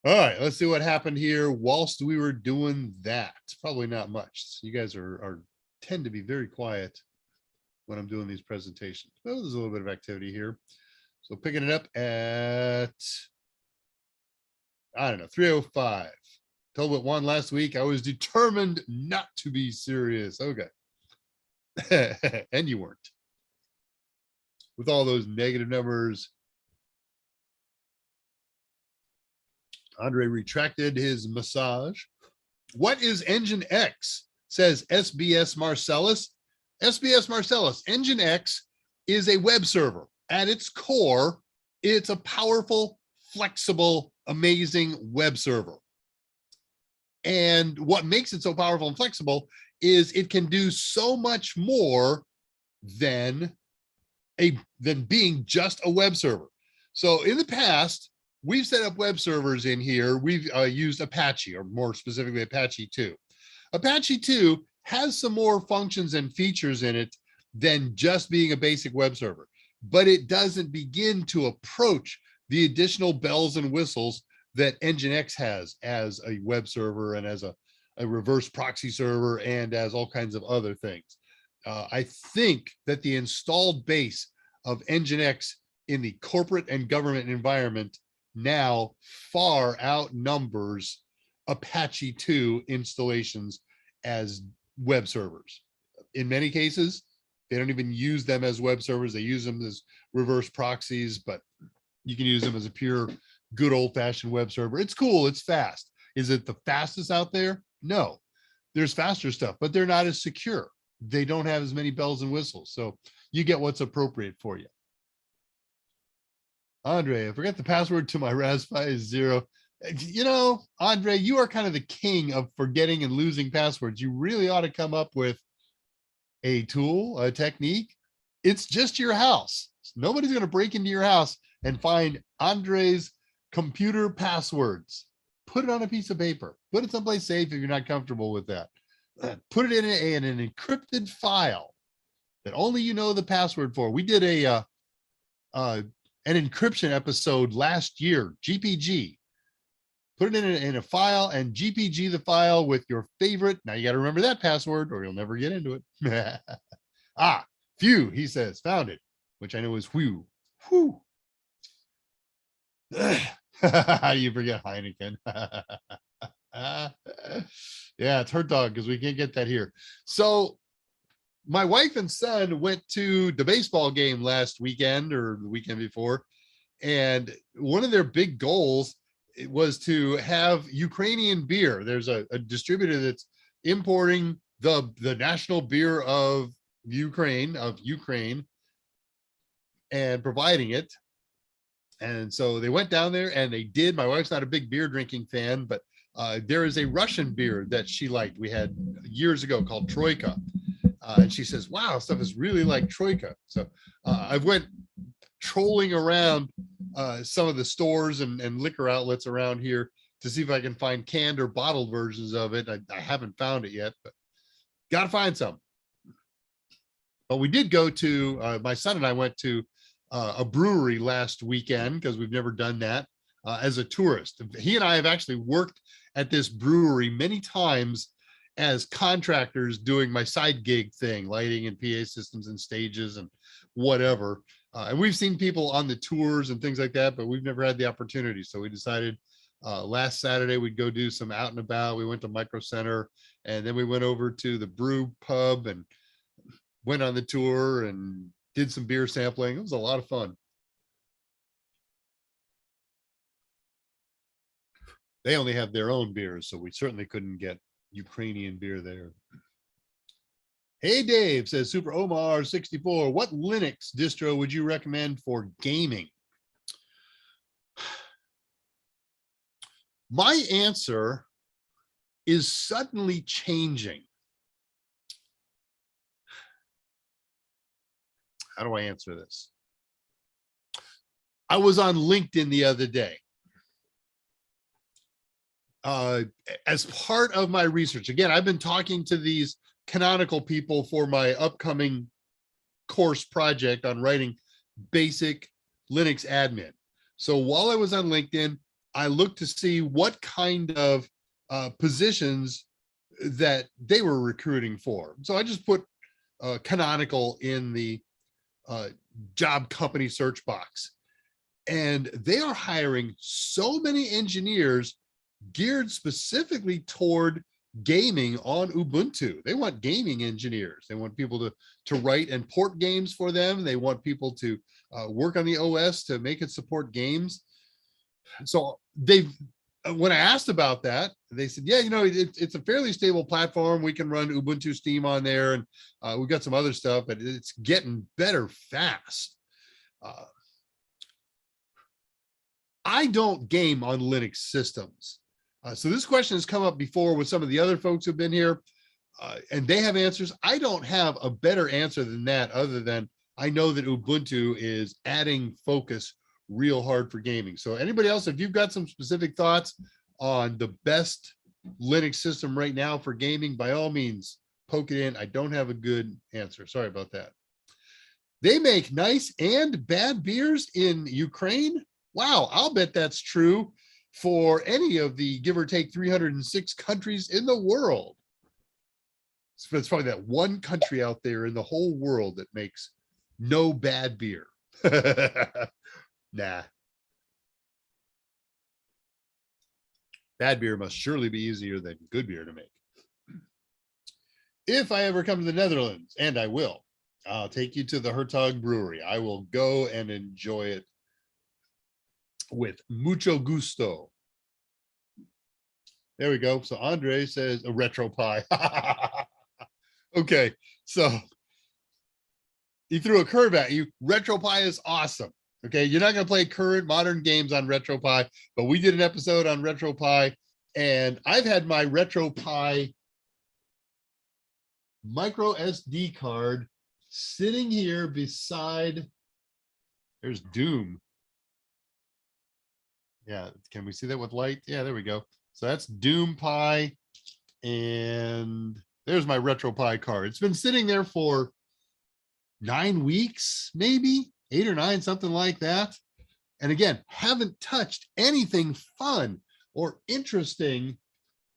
All right, let's see what happened here whilst we were doing that. Probably not much. You guys tend to be very quiet when I'm doing these presentations. Well, there's a little bit of activity here. So picking it up at, I don't know, 3:05. Told what won last week. I was determined not to be serious. Okay. And you weren't. With all those negative numbers. Andre retracted his massage. What is Nginx? Says SBS Marcellus. SBS Marcellus, Nginx is a web server. At its core, it's a powerful, flexible, amazing web server. And what makes it so powerful and flexible is it can do so much more than being just a web server. So in the past, we've set up web servers in here. We've used Apache, or more specifically Apache 2. Apache 2 has some more functions and features in it than just being a basic web server, but it doesn't begin to approach the additional bells and whistles that Nginx has as a web server and as a reverse proxy server and as all kinds of other things. I think that the installed base of Nginx in the corporate and government environment now far outnumbers Apache 2 installations as web servers. In many cases, they don't even use them as web servers. They use them as reverse proxies, but you can use them as a pure, good old-fashioned web server. It's cool. It's fast. Is it the fastest out there? No. There's faster stuff, but they're not as secure. They don't have as many bells and whistles. So you get what's appropriate for you. Andre, I forgot the password to my Raspberry is 0. You know, Andre, you are kind of the king of forgetting and losing passwords. You really ought to come up with a tool, a technique. It's just your house. Nobody's going to break into your house and find Andre's computer passwords. Put it on a piece of paper. Put it someplace safe if you're not comfortable with that. Put it in an encrypted file that only you know the password for. We did an encryption episode last year, GPG. Put it in a file and GPG the file with your favorite. Now you got to remember that password or you'll never get into it. Phew, he says, found it, which I know is whew. Whew. You forget Heineken. Yeah, it's her dog because we can't get that here. So my wife and son went to the baseball game last weekend or the weekend before, and one of their big goals was to have Ukrainian beer. There's a distributor that's importing the national beer of Ukraine, and providing it. And so they went down there and they did. My wife's not a big beer drinking fan, but there is a Russian beer that she liked. We had years ago called Troika. And she says, wow, stuff is really like Troika. So I went trolling around some of the stores and liquor outlets around here to see if I can find canned or bottled versions of it. I haven't found it yet, but got to find some. But we did go to, my son and I went to a brewery last weekend because we've never done that as a tourist. He and I have actually worked at this brewery many times as contractors doing my side gig thing, lighting and PA systems and stages and whatever. And we've seen people on the tours and things like that, but we've never had the opportunity. So we decided last Saturday we'd go do some out and about. We went to Micro Center and then we went over to the brew pub and went on the tour and did some beer sampling. It was a lot of fun. They only have their own beers, so we certainly couldn't get Ukrainian beer there. Hey Dave, says Super Omar 64. What Linux distro would you recommend for gaming? My answer is suddenly changing. How do I answer this? I was on LinkedIn the other day. As part of my research, again, I've been talking to these canonical people for my upcoming course project on writing basic Linux admin. So while I was on LinkedIn, I looked to see what kind of positions that they were recruiting for. So I just put canonical in the job company search box. And they are hiring so many engineers geared specifically toward gaming on Ubuntu. They want gaming engineers. They want people to write and port games for them. They want people to work on the OS to make it support games. So when I asked about that, they said, yeah, it's a fairly stable platform. We can run Ubuntu Steam on there, and we've got some other stuff, but it's getting better fast. I don't game on Linux systems. So this question has come up before with some of the other folks who've been here, and they have answers. I don't have a better answer than that, other than I know that Ubuntu is adding focus real hard for gaming. So anybody else, if you've got some specific thoughts on the best Linux system right now for gaming, by all means, poke it in. I don't have a good answer. Sorry about that. They make nice and bad beers in Ukraine. Wow, I'll bet that's true for any of the give or take 306 countries in the world. So it's probably that one country out there in the whole world that makes no bad beer. Nah. Bad beer must surely be easier than good beer to make. If I ever come to the Netherlands, and I will, I'll take you to the Hertog Brewery. I will go and enjoy it with mucho gusto. There we go. So Andre says a retro pie. Okay, so he threw a curve at you. Retro pie is awesome. Okay, you're not going to play current modern games on RetroPie, but we did an episode on RetroPie, and I've had my RetroPie micro SD card sitting here beside, there's Doom. Yeah, can we see that with light? Yeah, there we go. So that's Doom Pie, and there's my RetroPie card. It's been sitting there for 9 weeks, maybe 8 or 9, something like that. And again, haven't touched anything fun or interesting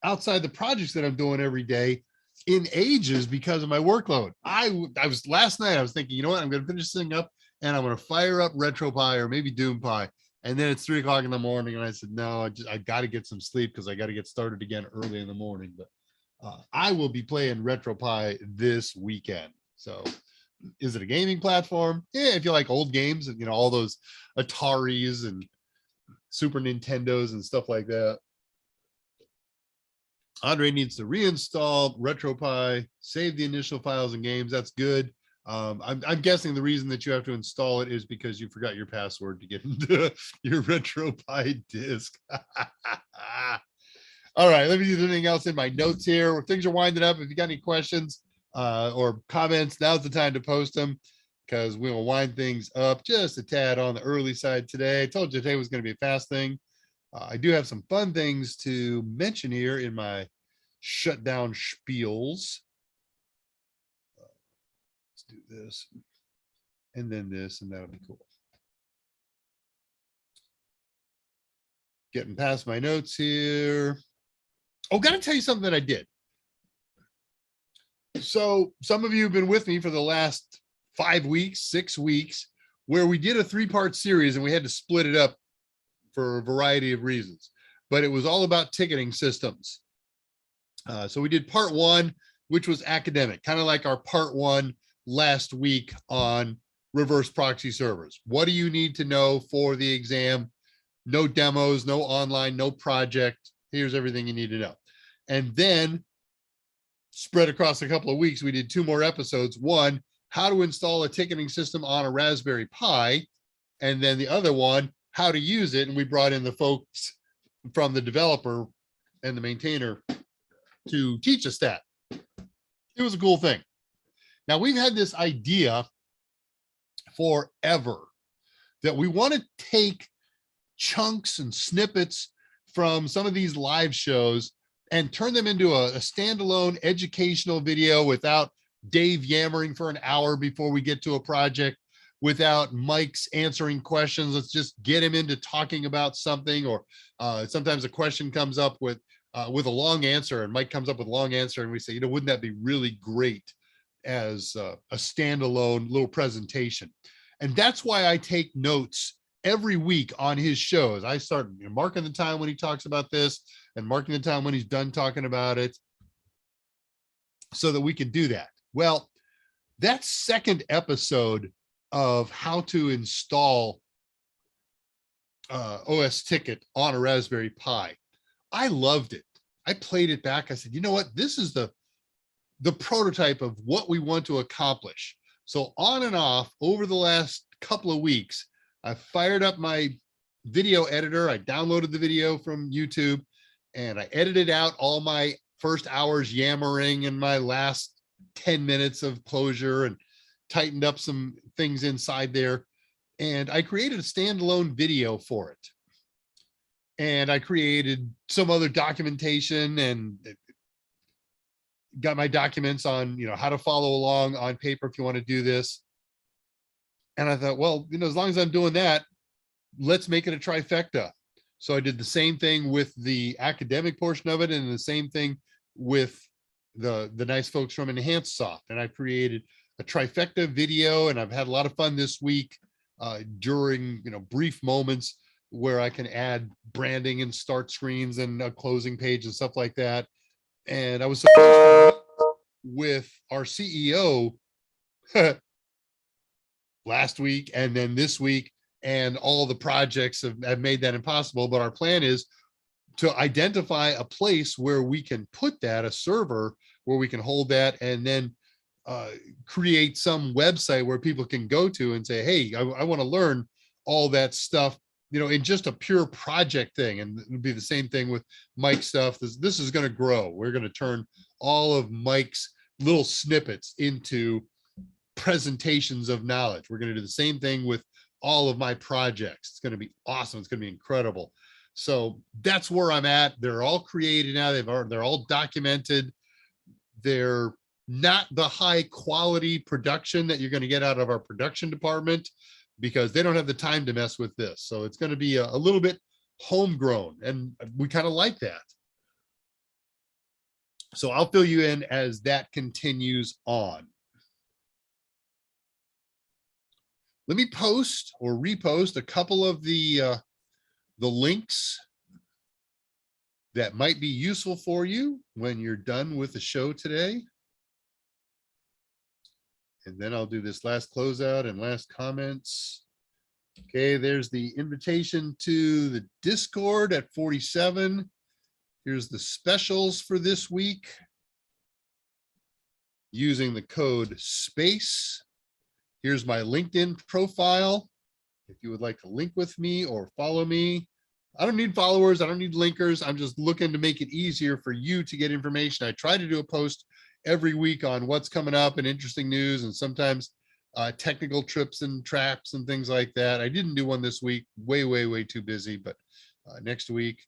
outside the projects that I'm doing every day in ages because of my workload. I was last night, I was thinking, you know what, I'm going to finish this thing up and I'm going to fire up RetroPie or maybe Doom Pie. And then it's 3 o'clock in the morning. And I said, no, I got to get some sleep because I got to get started again early in the morning. But I will be playing RetroPie this weekend. So is it a gaming platform? Yeah, if you like old games and all those Ataris and Super Nintendos and stuff like that. Andre needs to reinstall RetroPie, save the initial files and games. That's good. I'm guessing the reason that you have to install it is because you forgot your password to get into your RetroPie disk. All right, let me do anything else in my notes here. Things are winding up. If you got any questions or comments, now's the time to post them because we will wind things up just a tad on the early side today. I told you today was going to be a fast thing. I do have some fun things to mention here in my shutdown spiels. Let's do this and then this, and that'll be cool. Getting past my notes here. Oh, got to tell you something that I did. So some of you have been with me for the last 5 weeks, 6 weeks, where we did a 3-part series and we had to split it up for a variety of reasons, but it was all about ticketing systems. So we did part 1, which was academic, kind of like our part 1 last week on reverse proxy servers. What do you need to know for the exam? No demos, no online, no project. Here's everything you need to know. And then spread across a couple of weeks, we did 2 more episodes. One, how to install a ticketing system on a Raspberry Pi. And then the other one, how to use it. And we brought in the folks from the developer and the maintainer to teach us that. It was a cool thing. Now we've had this idea forever that we want to take chunks and snippets from some of these live shows and turn them into a standalone educational video without Dave yammering for an hour before we get to a project, without Mike's answering questions. Let's just get him into talking about something, or sometimes a question comes up with a long answer and Mike comes up with a long answer and we say, wouldn't that be really great as a standalone little presentation. And that's why I take notes every week on his shows. I start marking the time when he talks about this and marking the time when he's done talking about it so that we can do that. Well, that second episode of how to install OS Ticket on a Raspberry Pi, I loved it. I played it back. I said, you know what? This is the prototype of what we want to accomplish. So on and off over the last couple of weeks, I fired up my video editor. I downloaded the video from YouTube and I edited out all my first hours yammering and my last 10 minutes of closure and tightened up some things inside there. And I created a standalone video for it. And I created some other documentation and got my documents on, how to follow along on paper if you want to do this. And I thought, well, as long as I'm doing that, let's make it a trifecta. So I did the same thing with the academic portion of it and the same thing with the nice folks from Nginx. And I created a trifecta video, and I've had a lot of fun this week during, brief moments where I can add branding and start screens and a closing page and stuff like that. And I was supposed to meet with our CEO last week and then this week, and all the projects have made that impossible. But our plan is to identify a place where we can put that, a server where we can hold that, and then create some website where people can go to and say, hey, I want to learn all that stuff, in just a pure project thing. And it'll be the same thing with Mike's stuff. This is going to grow. We're going to turn all of Mike's little snippets into presentations of knowledge. We're going to do the same thing with all of my projects. It's going to be awesome. It's going to be incredible. So that's where I'm at. They're all created now. They're all documented. They're not the high quality production that you're going to get out of our production department, because they don't have the time to mess with this. So it's going to be a little bit homegrown, and we kind of like that. So I'll fill you in as that continues on. Let me post or repost a couple of the links that might be useful for you when you're done with the show today. And then I'll do this last closeout and last comments. Okay, there's the invitation to the Discord at 47. Here's the specials for this week using the code SPACE. Here's my LinkedIn profile. If you would like to link with me or follow me. I don't need followers. I don't need linkers. I'm just looking to make it easier for you to get information. I try to do a post every week on what's coming up and interesting news, and sometimes technical trips and traps and things like that. I didn't do one this week. Way too busy, but next week,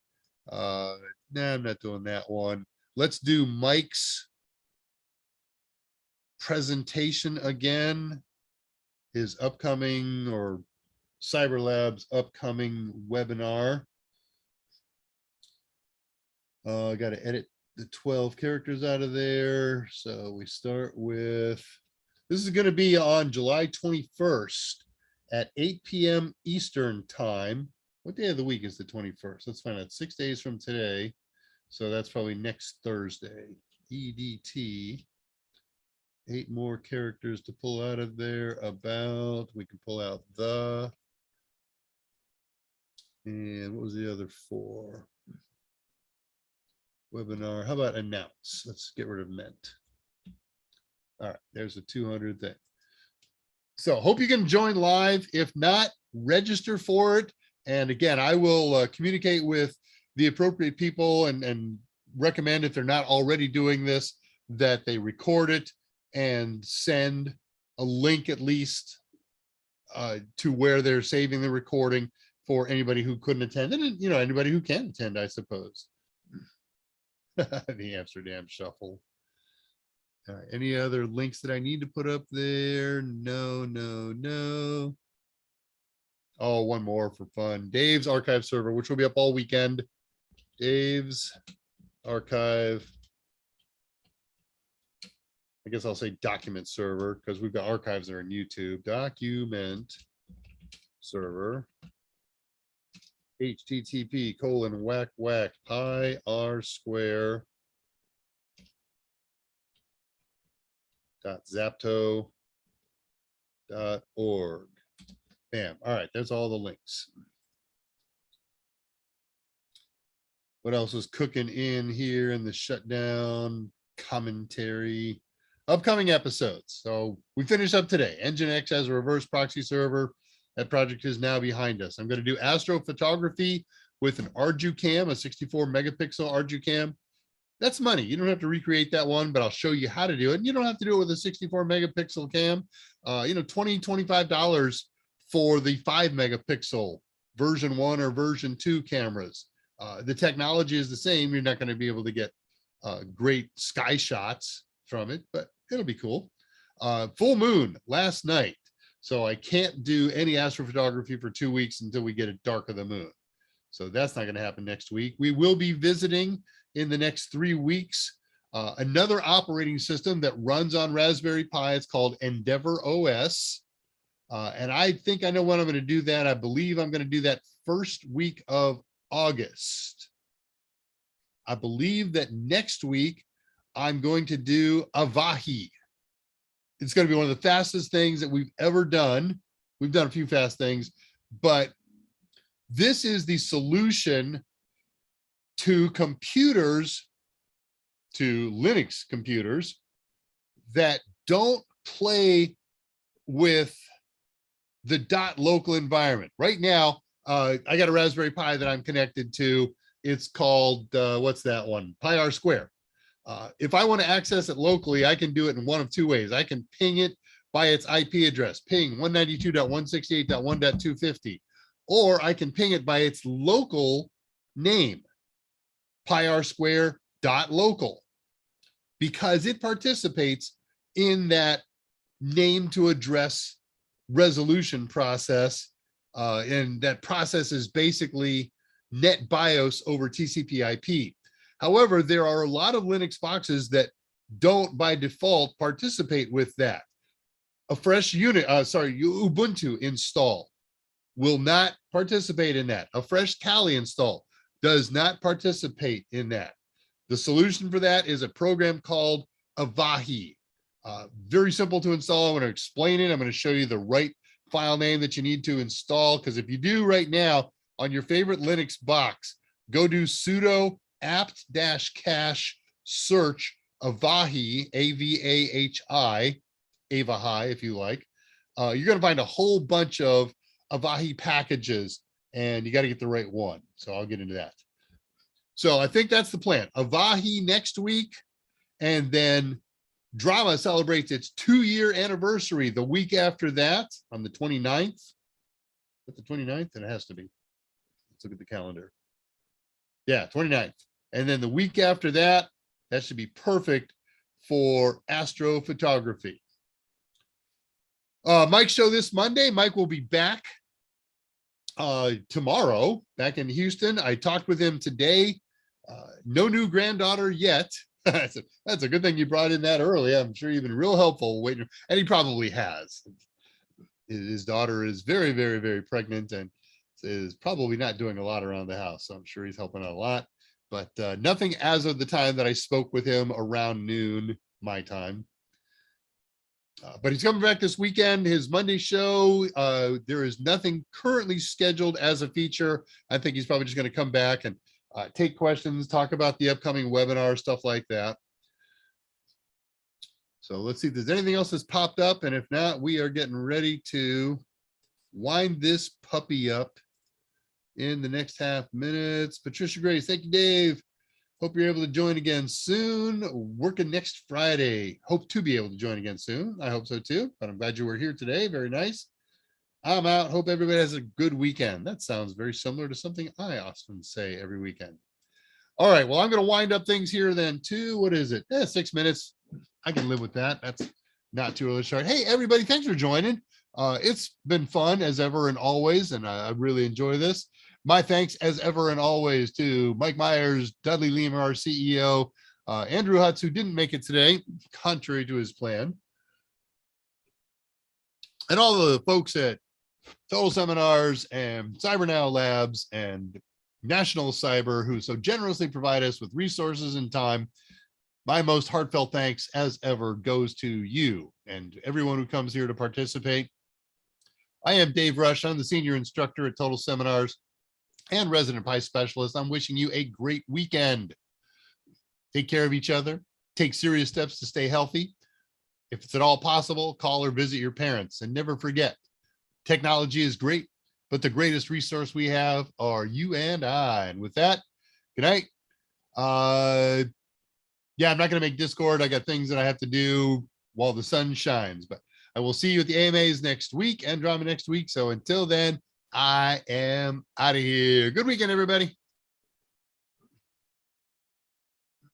nah, I'm not doing that one. Let's do Mike's presentation again. His upcoming, or Cyber Lab's upcoming webinar. I got to edit the 12 characters out of there. So we start with, this is going to be on July 21st at 8 p.m. Eastern time. What day of the week is the 21st? Let's find out. 6 days from today. So that's probably next Thursday. EDT. 8 more characters to pull out of there. About, we can pull out the, and what was the other 4? Webinar. How about announce? Let's get rid of meant. All right, there's a 200 thing. So hope you can join live. If not, register for it. And again, I will communicate with the appropriate people and recommend, if they're not already doing this, that they record it and send a link at least to where they're saving the recording for anybody who couldn't attend, and anybody who can attend, I suppose. The Amsterdam Shuffle. All right, any other links that I need to put up there? No. Oh, one more for fun. Dave's archive server, which will be up all weekend. Dave's archive I guess I'll say document server because we've got archives that are in YouTube. Document server. http:// pi r square .zapto.org. Bam. All right, there's all the links. What else is cooking in here in the shutdown commentary? Upcoming episodes. So we finished up today. Nginx as a reverse proxy server. That project is now behind us. I'm going to do astrophotography with an ArduCam, a 64 megapixel ArduCam. That's money. You don't have to recreate that one, but I'll show you how to do it. And you don't have to do it with a 64 megapixel cam. $20, $25 for the 5 megapixel version 1 or version 2 cameras. The technology is the same. You're not going to be able to get great sky shots from it, but it'll be cool. Full moon last night. So I can't do any astrophotography for 2 weeks until we get a dark of the moon. So that's not going to happen next week. We will be visiting in the next 3 weeks another operating system that runs on Raspberry Pi. It's called Endeavor OS. And I think I know when I'm going to do that. I believe I'm going to do that first week of August. I believe that next week I'm going to do Avahi. It's going to be one of the fastest things that we've ever done. We've done a few fast things, but this is the solution to computers, to Linux computers that don't play with the local environment. Right now, I got a Raspberry Pi that I'm connected to. It's called, what's that one? Pi R Square. If I want to access it locally, I can do it in one of two ways. I can ping it by its IP address, ping 192.168.1.250, or I can ping it by its local name, pirsquare.local, because it participates in that name to address resolution process. And that process is basically NetBIOS over TCP/IP. However, there are a lot of Linux boxes that don't by default participate with that. A fresh Ubuntu install will not participate in that. A fresh Kali install does not participate in that. The solution for that is a program called Avahi. Very simple to install. I'm going to explain it. I'm going to show you the right file name that you need to install, because if you do right now on your favorite Linux box, go do sudo apt-cache search Avahi, Avahi, Avahi, if you like. You're going to find a whole bunch of Avahi packages, and you got to get the right one. So I'll get into that. So I think that's the plan. Avahi next week, and then Drama celebrates its 2-year anniversary the week after that on the 29th. Is that the 29th? And it has to be. Let's look at the calendar. Yeah, 29th. And then the week after that, that should be perfect for astrophotography. Mike's show this Monday. Mike will be back tomorrow, back in Houston. I talked with him today. No new granddaughter yet. That's a good thing you brought in that early. I'm sure you've been real helpful waiting, and he probably has. His daughter is very, very, very pregnant and is probably not doing a lot around the house. So I'm sure he's helping out a lot, but nothing as of the time that I spoke with him around noon my time. But he's coming back this weekend. His Monday show, there is nothing currently scheduled as a feature. I think he's probably just going to come back and take questions, talk about the upcoming webinar, stuff like that. So let's see if there's anything else that's popped up. And if not, we are getting ready to wind this puppy up in the next half minutes. Patricia Grace, thank you, Dave. Hope you're able to join again soon. Working next Friday. Hope to be able to join again soon. I hope so too, but I'm glad you were here today. Very nice. I'm out. Hope everybody has a good weekend. That sounds very similar to something I often say every weekend. All right. Well, I'm going to wind up things here then too. What is it? 6 minutes. I can live with that. That's not too early to start. Hey, everybody. Thanks for joining. It's been fun as ever and always, and I really enjoy this. My thanks as ever and always to Mike Myers, Dudley Leamer, our CEO, Andrew Hutz, who didn't make it today, contrary to his plan, and all the folks at Total Seminars and Cyber Now Labs and National Cyber, who so generously provide us with resources and time. My most heartfelt thanks as ever goes to you and everyone who comes here to participate. I am Dave Rush. I'm the senior instructor at Total Seminars and resident PI specialist. I'm wishing you a great weekend. Take care of each other. Take serious steps to stay healthy. If it's at all possible, call or visit your parents. And never forget, technology is great, but the greatest resource we have are you and I. And with that, good night. Yeah, I'm not going to make Discord. I got things that I have to do while the sun shines, but I will see you at the AMAs next week and drama next week. So until then, I am out of here. Good weekend, everybody.